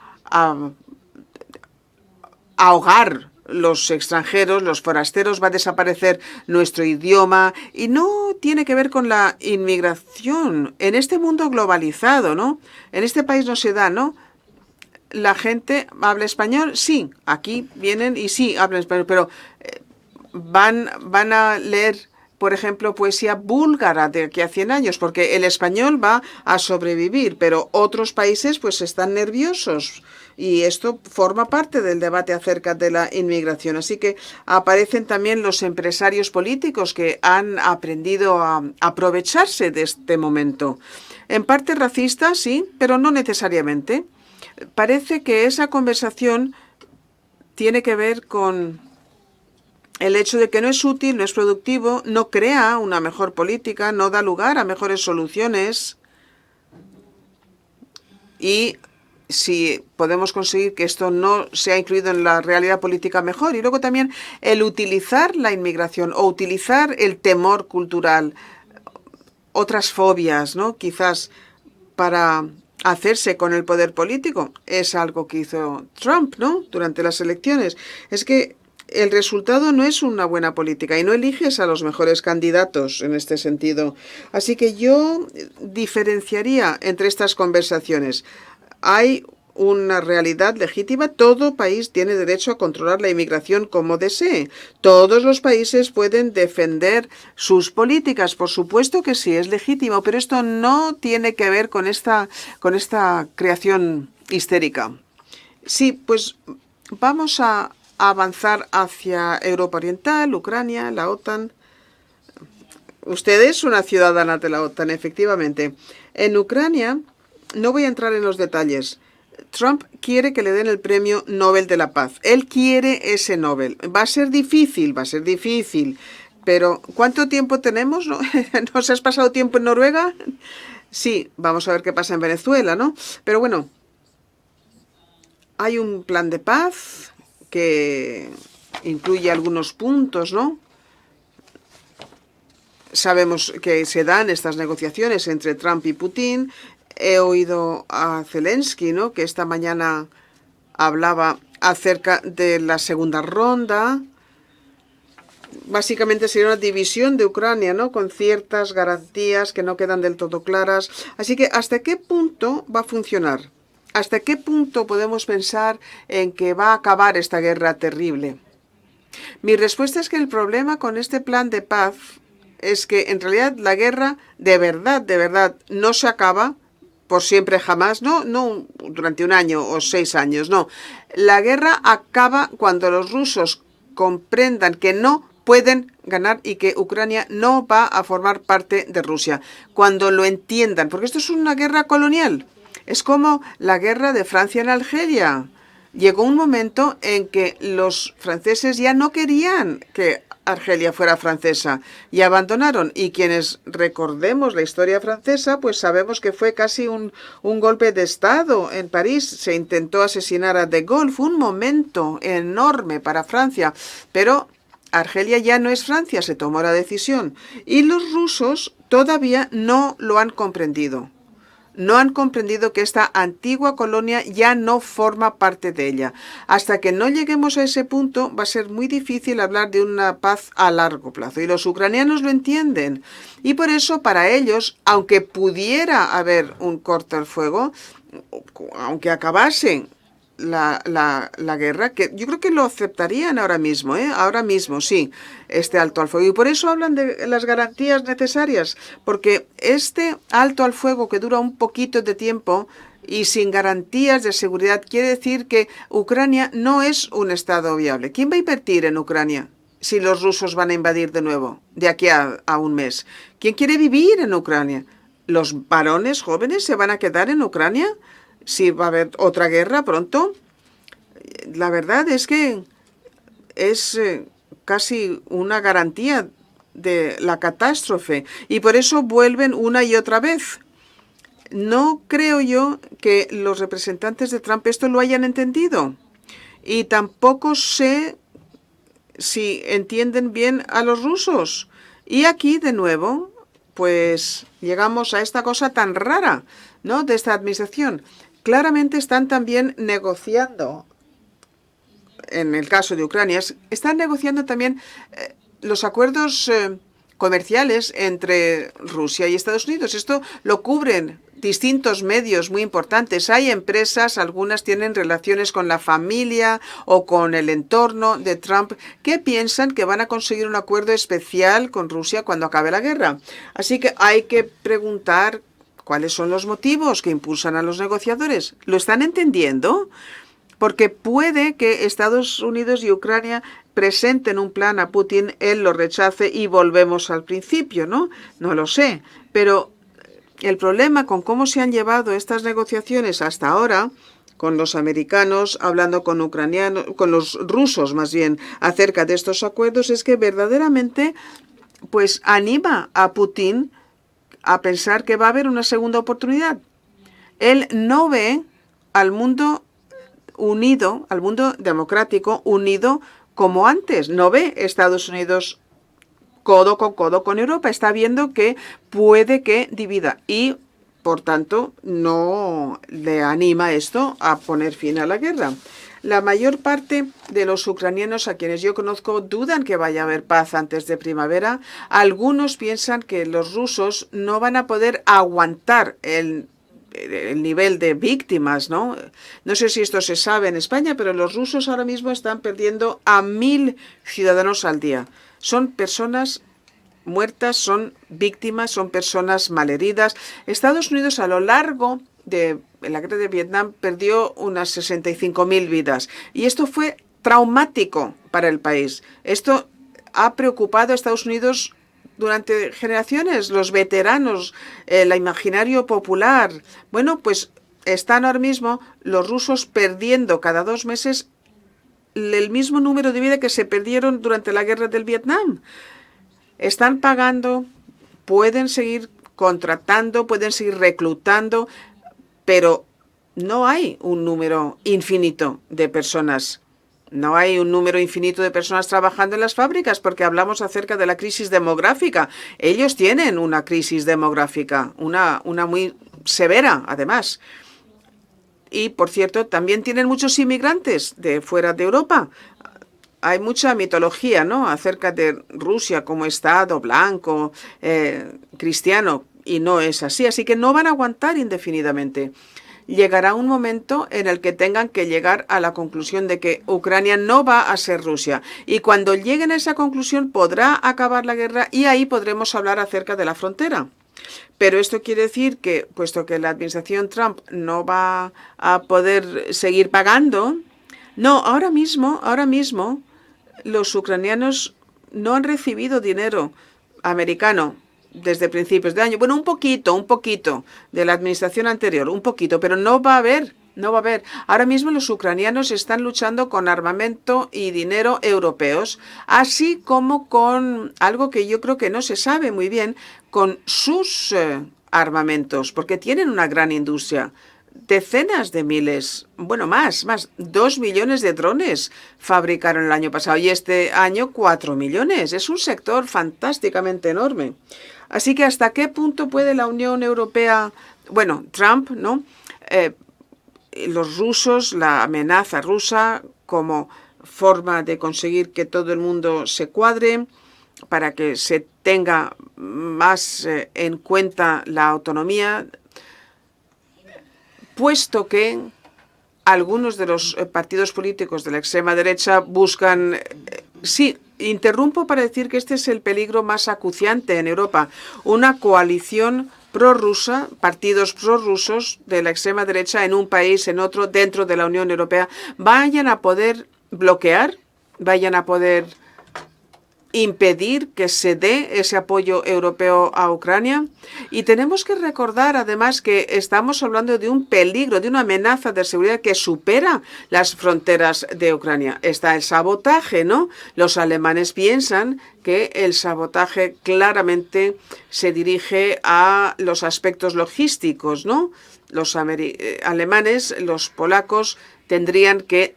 ahogar los extranjeros, los forasteros, va a desaparecer nuestro idioma y no tiene que ver con la inmigración. En este mundo globalizado, ¿no? En este país no se da, ¿no? La gente habla español, sí, aquí vienen y sí hablan español, pero van a leer, por ejemplo, poesía búlgara de aquí a 100 años, porque el español va a sobrevivir, pero otros países pues están nerviosos. Y esto forma parte del debate acerca de la inmigración. Así que aparecen también los empresarios políticos que han aprendido a aprovecharse de este momento. En parte racista, sí, pero no necesariamente. Parece que esa conversación tiene que ver con el hecho de que no es útil, no es productivo, no crea una mejor política, no da lugar a mejores soluciones. Y si podemos conseguir que esto no sea incluido en la realidad política, mejor. Y luego también el utilizar la inmigración o utilizar el temor cultural, otras fobias, ¿no? Quizás para hacerse con el poder político. Es algo que hizo Trump, ¿no? Durante las elecciones. Es que el resultado no es una buena política y no eliges a los mejores candidatos en este sentido. Así que yo diferenciaría entre estas conversaciones. Hay una realidad legítima. Todo país tiene derecho a controlar la inmigración como desee. Todos los países pueden defender sus políticas. Por supuesto que sí, es legítimo, pero esto no tiene que ver con esta creación histérica. Sí, pues vamos a avanzar hacia Europa Oriental, Ucrania, la OTAN. Usted es una ciudadana de la OTAN, efectivamente. En Ucrania, no voy a entrar en los detalles. Trump quiere que le den el premio Nobel de la Paz. Él quiere ese Nobel. Va a ser difícil, pero ¿cuánto tiempo tenemos? ¿No? ¿Nos has pasado tiempo en Noruega? Sí, vamos a ver qué pasa en Venezuela, ¿no? Pero bueno, hay un plan de paz que incluye algunos puntos, ¿no? Sabemos que se dan estas negociaciones entre Trump y Putin. He oído a Zelensky, ¿no?, que esta mañana hablaba acerca de la segunda ronda. Básicamente sería una división de Ucrania, ¿no?, con ciertas garantías que no quedan del todo claras. Así que, ¿hasta qué punto va a funcionar? ¿Hasta qué punto podemos pensar en que va a acabar esta guerra terrible? Mi respuesta es que el problema con este plan de paz es que en realidad la guerra de verdad, no se acaba por siempre jamás, no durante un año o 6 años, no. La guerra acaba cuando los rusos comprendan que no pueden ganar y que Ucrania no va a formar parte de Rusia. Cuando lo entiendan, porque esto es una guerra colonial. Es como la guerra de Francia en Argelia. Llegó un momento en que los franceses ya no querían que Argelia fuera francesa y abandonaron. Y quienes recordemos la historia francesa, pues sabemos que fue casi un golpe de Estado en París. Se intentó asesinar a De Gaulle. Fue un momento enorme para Francia. Pero Argelia ya no es Francia, se tomó la decisión. Y los rusos todavía no lo han comprendido. No han comprendido que esta antigua colonia ya no forma parte de ella. Hasta que no lleguemos a ese punto, va a ser muy difícil hablar de una paz a largo plazo. Y los ucranianos lo entienden. Y por eso, para ellos, aunque pudiera haber un corte al fuego, aunque acabase la guerra, que yo creo que lo aceptarían ahora mismo, ahora mismo, sí, este alto al fuego. Y por eso hablan de las garantías necesarias, porque este alto al fuego que dura un poquito de tiempo y sin garantías de seguridad quiere decir que Ucrania no es un estado viable. ¿Quién va a invertir en Ucrania si los rusos van a invadir de nuevo de aquí a un mes? ¿Quién quiere vivir en Ucrania? ¿Los varones jóvenes se van a quedar en Ucrania? Si va a haber otra guerra pronto. La verdad es que es casi una garantía de la catástrofe y por eso vuelven una y otra vez. No creo yo que los representantes de Trump esto lo hayan entendido y tampoco sé si entienden bien a los rusos. Y aquí de nuevo, pues llegamos a esta cosa tan rara, ¿no?, de esta administración. Claramente están también negociando, en el caso de Ucrania, están negociando también los acuerdos comerciales entre Rusia y Estados Unidos. Esto lo cubren distintos medios muy importantes. Hay empresas, algunas tienen relaciones con la familia o con el entorno de Trump, que piensan que van a conseguir un acuerdo especial con Rusia cuando acabe la guerra. Así que hay que preguntar ¿cuáles son los motivos que impulsan a los negociadores? ¿Lo están entendiendo? Porque puede que Estados Unidos y Ucrania presenten un plan a Putin, él lo rechace y volvemos al principio, ¿no? No lo sé. Pero el problema con cómo se han llevado estas negociaciones hasta ahora, con los americanos hablando con ucranianos, con los rusos más bien, acerca de estos acuerdos, es que verdaderamente pues anima a Putin a pensar que va a haber una segunda oportunidad. Él no ve al mundo unido, al mundo democrático unido como antes. No ve Estados Unidos codo con codo con Europa. Está viendo que puede que divida y, por tanto, no le anima esto a poner fin a la guerra. La mayor parte de los ucranianos a quienes yo conozco dudan que vaya a haber paz antes de primavera. Algunos piensan que los rusos no van a poder aguantar el nivel de víctimas, ¿no? No sé si esto se sabe en España, pero los rusos ahora mismo están perdiendo a 1.000 ciudadanos al día. Son personas muertas, son víctimas, son personas malheridas. Estados Unidos a lo largo de la guerra de Vietnam perdió unas 65.000 vidas y esto fue traumático para el país. Esto ha preocupado a Estados Unidos durante generaciones, los veteranos, el imaginario popular. Bueno, pues están ahora mismo los rusos perdiendo cada 2 meses el mismo número de vida que se perdieron durante la guerra del Vietnam. Están pagando, pueden seguir contratando, pueden seguir reclutando, pero no hay un número infinito de personas. No hay un número infinito de personas trabajando en las fábricas porque hablamos acerca de la crisis demográfica. Ellos tienen una crisis demográfica, una muy severa, además. Y, por cierto, también tienen muchos inmigrantes de fuera de Europa. Hay mucha mitología, ¿no?, acerca de Rusia como Estado blanco, cristiano, y no es así. Así que no van a aguantar indefinidamente. Llegará un momento en el que tengan que llegar a la conclusión de que Ucrania no va a ser Rusia. Y cuando lleguen a esa conclusión podrá acabar la guerra y ahí podremos hablar acerca de la frontera. Pero esto quiere decir que, puesto que la administración Trump no va a poder seguir pagando, no, ahora mismo, los ucranianos no han recibido dinero americano desde principios de año. Bueno, un poquito de la administración anterior, un poquito, pero no va a haber. Ahora mismo los ucranianos están luchando con armamento y dinero europeos, así como con algo que yo creo que no se sabe muy bien, con sus armamentos, porque tienen una gran industria. Decenas de miles, bueno, más, 2 millones de drones fabricaron el año pasado y este año 4 millones. Es un sector fantásticamente enorme. Así que ¿hasta qué punto puede la Unión Europea, bueno, Trump, ¿no?, los rusos, la amenaza rusa como forma de conseguir que todo el mundo se cuadre para que se tenga más en cuenta la autonomía, puesto que algunos de los partidos políticos de la extrema derecha buscan... Sí, interrumpo para decir que este es el peligro más acuciante en Europa, una coalición prorrusa, partidos prorrusos de la extrema derecha en un país, en otro, dentro de la Unión Europea, vayan a poder bloquear, vayan a poder impedir que se dé ese apoyo europeo a Ucrania. Y tenemos que recordar, además, que estamos hablando de un peligro, de una amenaza de seguridad que supera las fronteras de Ucrania. Está el sabotaje, ¿no? Los alemanes piensan que el sabotaje claramente se dirige a los aspectos logísticos, ¿no? Los alemanes, los polacos, tendrían que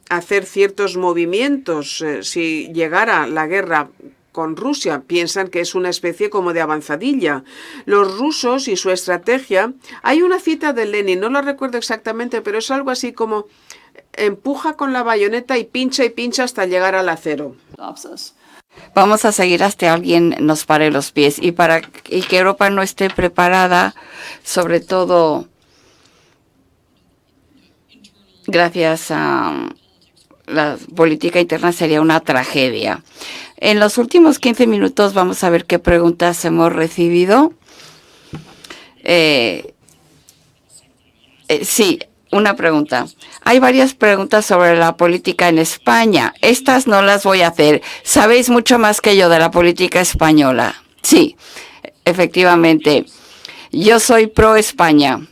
hacer ciertos movimientos si llegara la guerra con Rusia. Piensan que es una especie como de avanzadilla. Los rusos y su estrategia... Hay una cita de Lenin, no lo recuerdo exactamente, pero es algo así como empuja con la bayoneta y pincha hasta llegar al acero. Vamos a seguir hasta alguien nos pare los pies y que Europa no esté preparada, sobre todo gracias a la política interna, sería una tragedia. En los últimos 15 minutos vamos a ver qué preguntas hemos recibido. Sí, una pregunta. Hay varias preguntas sobre la política en España. Estas no las voy a hacer. Sabéis mucho más que yo de la política española. Sí, efectivamente. Yo soy pro España.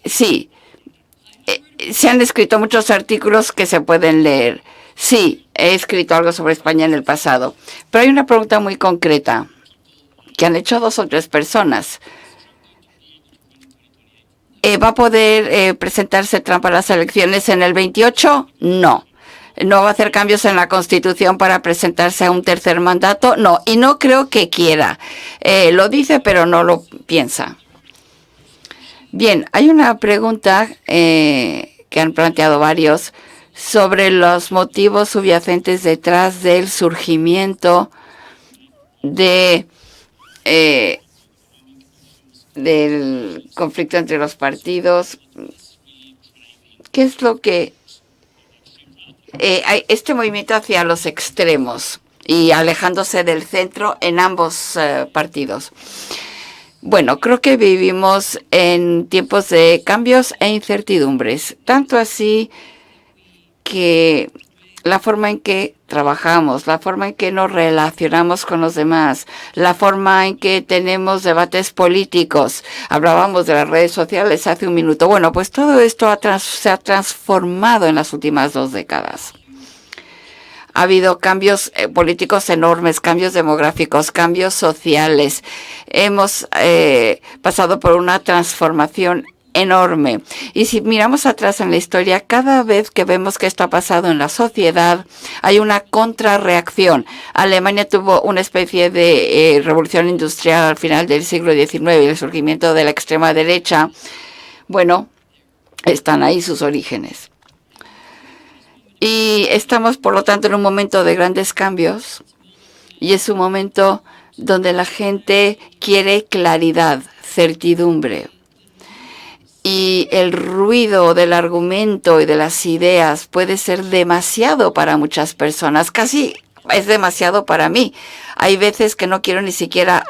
Sí. Se han escrito muchos artículos que se pueden leer. Sí, he escrito algo sobre España en el pasado. Pero hay una pregunta muy concreta que han hecho 2 o 3 personas. ¿Va a poder presentarse Trump a las elecciones en el 28? No. ¿No va a hacer cambios en la Constitución para presentarse a un tercer mandato? No. Y no creo que quiera. Lo dice, pero no lo piensa. Bien, hay una pregunta que han planteado varios sobre los motivos subyacentes detrás del surgimiento del conflicto entre los partidos. ¿Qué es lo que hay este movimiento hacia los extremos y alejándose del centro en ambos partidos? Bueno, creo que vivimos en tiempos de cambios e incertidumbres, tanto así que la forma en que trabajamos, la forma en que nos relacionamos con los demás, la forma en que tenemos debates políticos. Hablábamos de las redes sociales hace un minuto. Bueno, pues todo esto se ha transformado en las últimas 2 décadas. Ha habido cambios políticos enormes, cambios demográficos, cambios sociales. Hemos pasado por una transformación enorme. Y si miramos atrás en la historia, cada vez que vemos que esto ha pasado en la sociedad, hay una contrarreacción. Alemania tuvo una especie de revolución industrial al final del siglo XIX y el surgimiento de la extrema derecha. Bueno, están ahí sus orígenes. Y estamos, por lo tanto, en un momento de grandes cambios. Y es un momento donde la gente quiere claridad, certidumbre. Y el ruido del argumento y de las ideas puede ser demasiado para muchas personas. Casi es demasiado para mí. Hay veces que no quiero ni siquiera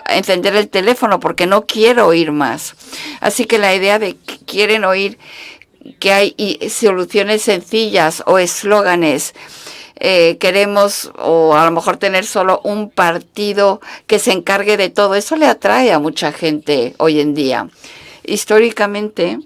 encender el teléfono porque no quiero oír más. Así que la idea de que quieren oír que hay soluciones sencillas o eslóganes. Queremos o a lo mejor tener solo un partido que se encargue de todo. Eso le atrae a mucha gente hoy en día. Históricamente,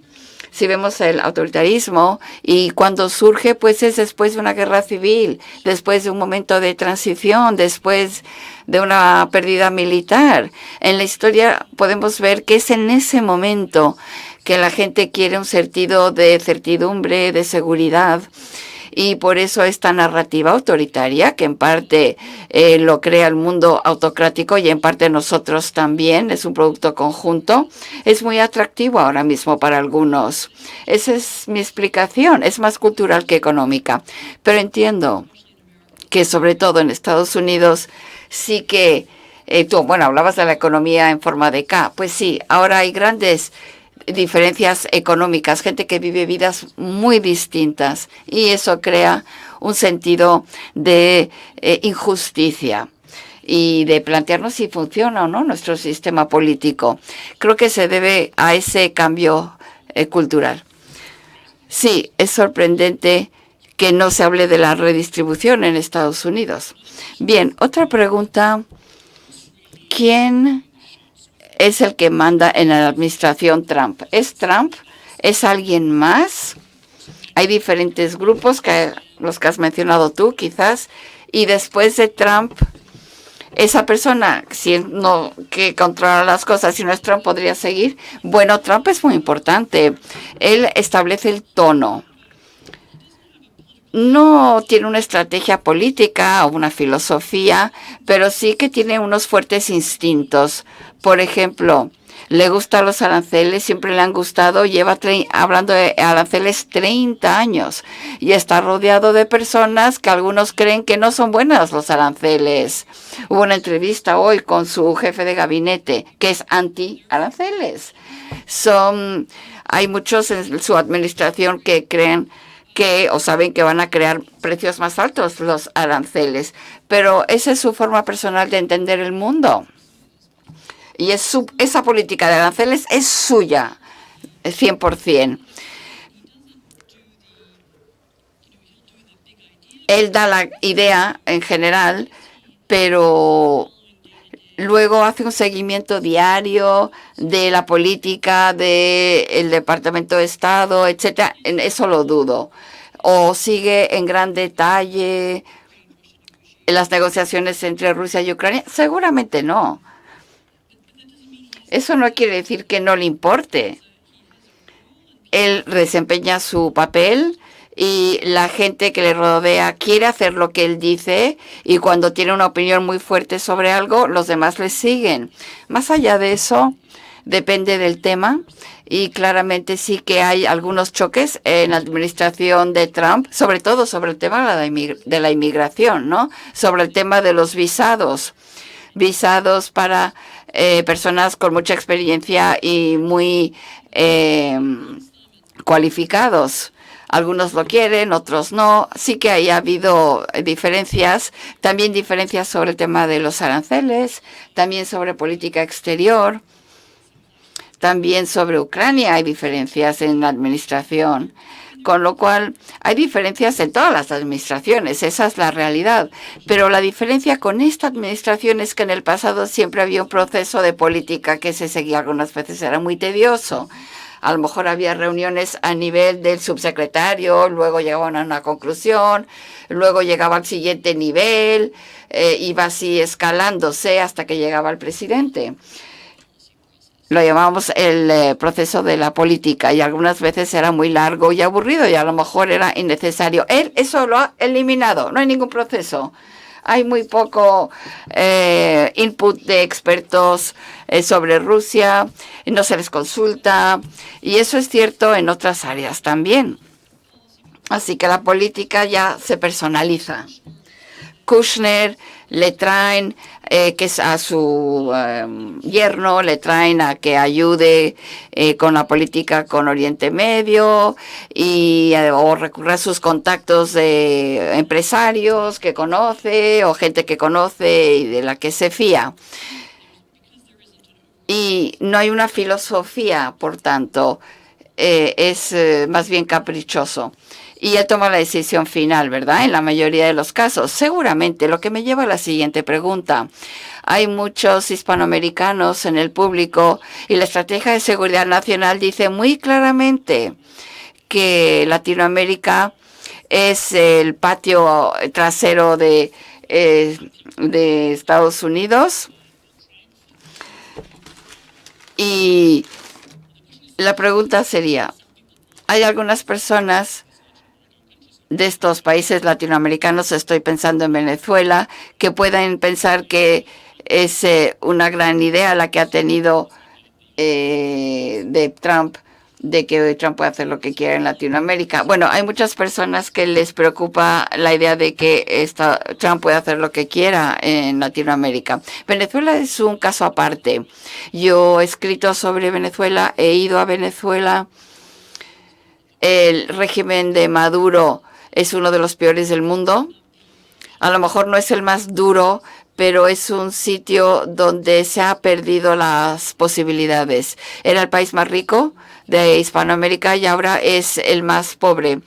si vemos el autoritarismo y cuando surge, pues es después de una guerra civil, después de un momento de transición, después de una pérdida militar. En la historia podemos ver que es en ese momento que la gente quiere un sentido de certidumbre, de seguridad. Y por eso esta narrativa autoritaria, que en parte lo crea el mundo autocrático y en parte nosotros también, es un producto conjunto, es muy atractivo ahora mismo para algunos. Esa es mi explicación, es más cultural que económica. Pero entiendo que sobre todo en Estados Unidos sí que, tú, bueno, hablabas de la economía en forma de K, pues sí, ahora hay grandes diferencias económicas, gente que vive vidas muy distintas y eso crea un sentido de injusticia y de plantearnos si funciona o no nuestro sistema político. Creo que se debe a ese cambio cultural. Sí, es sorprendente que no se hable de la redistribución en Estados Unidos. Bien, otra pregunta. ¿Quién es el que manda en la administración Trump? ¿Es Trump? ¿Es alguien más? Hay diferentes grupos, los que has mencionado tú, quizás. Y después de Trump, esa persona que controla las cosas, si no es Trump, podría seguir. Bueno, Trump es muy importante. Él establece el tono. No tiene una estrategia política o una filosofía, pero sí que tiene unos fuertes instintos. Por ejemplo, le gustan los aranceles, siempre le han gustado, lleva hablando de aranceles 30 años y está rodeado de personas que algunos creen que no son buenos los aranceles. Hubo una entrevista hoy con su jefe de gabinete que es anti-aranceles. Hay muchos en su administración que creen o saben que van a crear precios más altos los aranceles, pero esa es su forma personal de entender el mundo. Y esa política de aranceles es suya, 100%. Él da la idea en general, pero luego hace un seguimiento diario de la política del Departamento de Estado, etcétera. En eso lo dudo. O sigue en gran detalle las negociaciones entre Rusia y Ucrania. Seguramente no. Eso no quiere decir que no le importe. Él desempeña su papel y la gente que le rodea quiere hacer lo que él dice y cuando tiene una opinión muy fuerte sobre algo, los demás le siguen. Más allá de eso, depende del tema y claramente sí que hay algunos choques en la administración de Trump, sobre todo sobre el tema de la inmigración, ¿no? Sobre el tema de los visados para personas con mucha experiencia y muy cualificados. Algunos lo quieren, otros no. Sí que ha habido diferencias, también diferencias sobre el tema de los aranceles, también sobre política exterior, también sobre Ucrania hay diferencias en la administración. Con lo cual, hay diferencias en todas las administraciones, esa es la realidad. Pero la diferencia con esta administración es que en el pasado siempre había un proceso de política que se seguía, algunas veces era muy tedioso. A lo mejor había reuniones a nivel del subsecretario, luego llegaban a una conclusión, luego llegaba al siguiente nivel, iba así escalándose hasta que llegaba el presidente. Lo llamábamos el proceso de la política y algunas veces era muy largo y aburrido y a lo mejor era innecesario. Él eso lo ha eliminado, no hay ningún proceso. Hay muy poco input de expertos sobre Rusia, no se les consulta y eso es cierto en otras áreas también. Así que la política ya se personaliza. Kushner le traen que es a su yerno, le traen a que ayude con la política con Oriente Medio o recurre a sus contactos de empresarios que conoce o gente que conoce y de la que se fía. Y no hay una filosofía, por tanto, es más bien caprichoso. Y él toma la decisión final, ¿verdad? En la mayoría de los casos. Seguramente, lo que me lleva a la siguiente pregunta. Hay muchos hispanoamericanos en el público y la Estrategia de Seguridad Nacional dice muy claramente que Latinoamérica es el patio trasero de Estados Unidos. Y la pregunta sería, hay algunas personas de estos países latinoamericanos, estoy pensando en Venezuela, que pueden pensar que es una gran idea la que ha tenido de Trump, de que Trump puede hacer lo que quiera en Latinoamérica. Bueno, hay muchas personas que les preocupa la idea de que Trump puede hacer lo que quiera en Latinoamérica. Venezuela es un caso aparte. Yo he escrito sobre Venezuela, he ido a Venezuela. El régimen de Maduro es uno de los peores del mundo. A lo mejor no es el más duro, pero es un sitio donde se ha perdido las posibilidades. Era el país más rico de Hispanoamérica y ahora es el más pobre.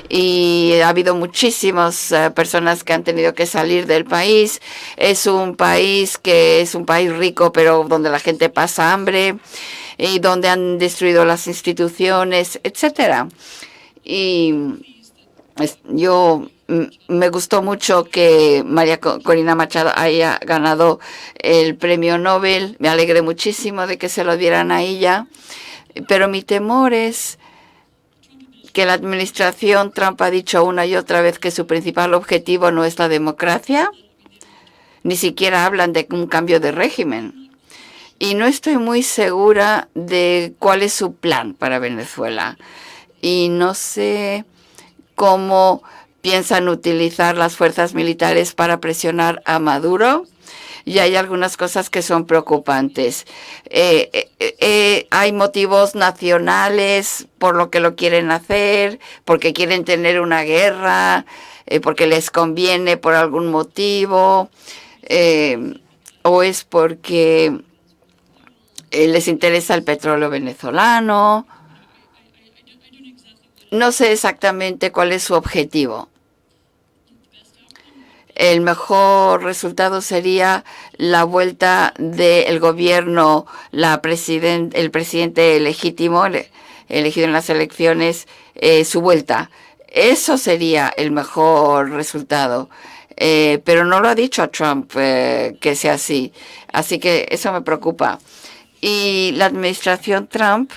Y ha habido muchísimas personas que han tenido que salir del país. Es un país que es un país rico, pero donde la gente pasa hambre y donde han destruido las instituciones, etcétera. Y me gustó mucho que María Corina Machado haya ganado el premio Nobel. Me alegré muchísimo de que se lo dieran a ella. Pero mi temor es que la administración Trump ha dicho una y otra vez que su principal objetivo no es la democracia. Ni siquiera hablan de un cambio de régimen. Y no estoy muy segura de cuál es su plan para Venezuela. Y no sé cómo piensan utilizar las fuerzas militares para presionar a Maduro. Y hay algunas cosas que son preocupantes. Hay motivos nacionales por lo que lo quieren hacer, porque quieren tener una guerra, porque les conviene por algún motivo, o es porque les interesa el petróleo venezolano. No sé exactamente cuál es su objetivo. El mejor resultado sería la vuelta del gobierno, el presidente legítimo, elegido en las elecciones, su vuelta. Eso sería el mejor resultado. Pero no lo ha dicho a Trump que sea así. Así que eso me preocupa. Y la administración Trump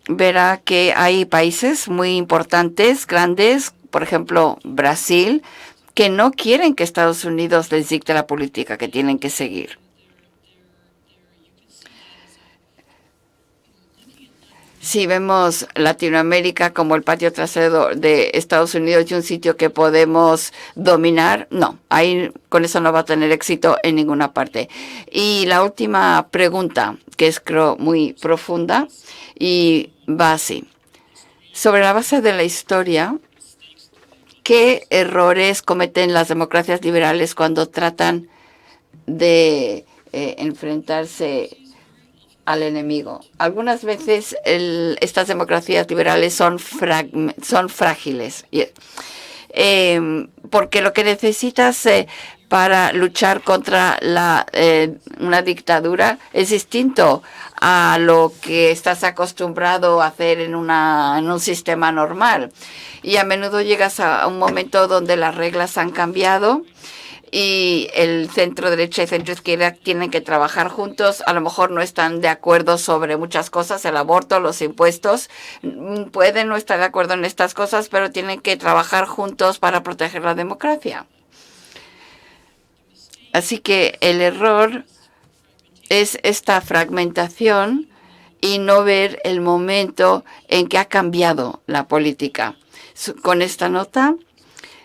verá que hay países muy importantes, grandes, por ejemplo, Brasil, que no quieren que Estados Unidos les dicte la política que tienen que seguir. Si vemos Latinoamérica como el patio trasero de Estados Unidos y un sitio que podemos dominar, no, ahí con eso no va a tener éxito en ninguna parte. Y la última pregunta, que es creo muy profunda y va así. Sobre la base de la historia, ¿qué errores cometen las democracias liberales cuando tratan de enfrentarse al enemigo. Algunas veces estas democracias liberales son frágiles, porque lo que necesitas para luchar contra una dictadura es distinto a lo que estás acostumbrado a hacer en un sistema normal. Y a menudo llegas a un momento donde las reglas han cambiado y el centro derecha y centro izquierda tienen que trabajar juntos. A lo mejor no están de acuerdo sobre muchas cosas, el aborto, los impuestos. Pueden no estar de acuerdo en estas cosas, pero tienen que trabajar juntos para proteger la democracia. Así que el error es esta fragmentación y no ver el momento en que ha cambiado la política. Con esta nota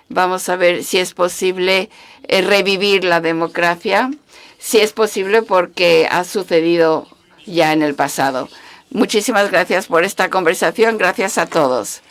vamos a ver si es posible revivir la democracia, si es posible porque ha sucedido ya en el pasado. Muchísimas gracias por esta conversación. Gracias a todos.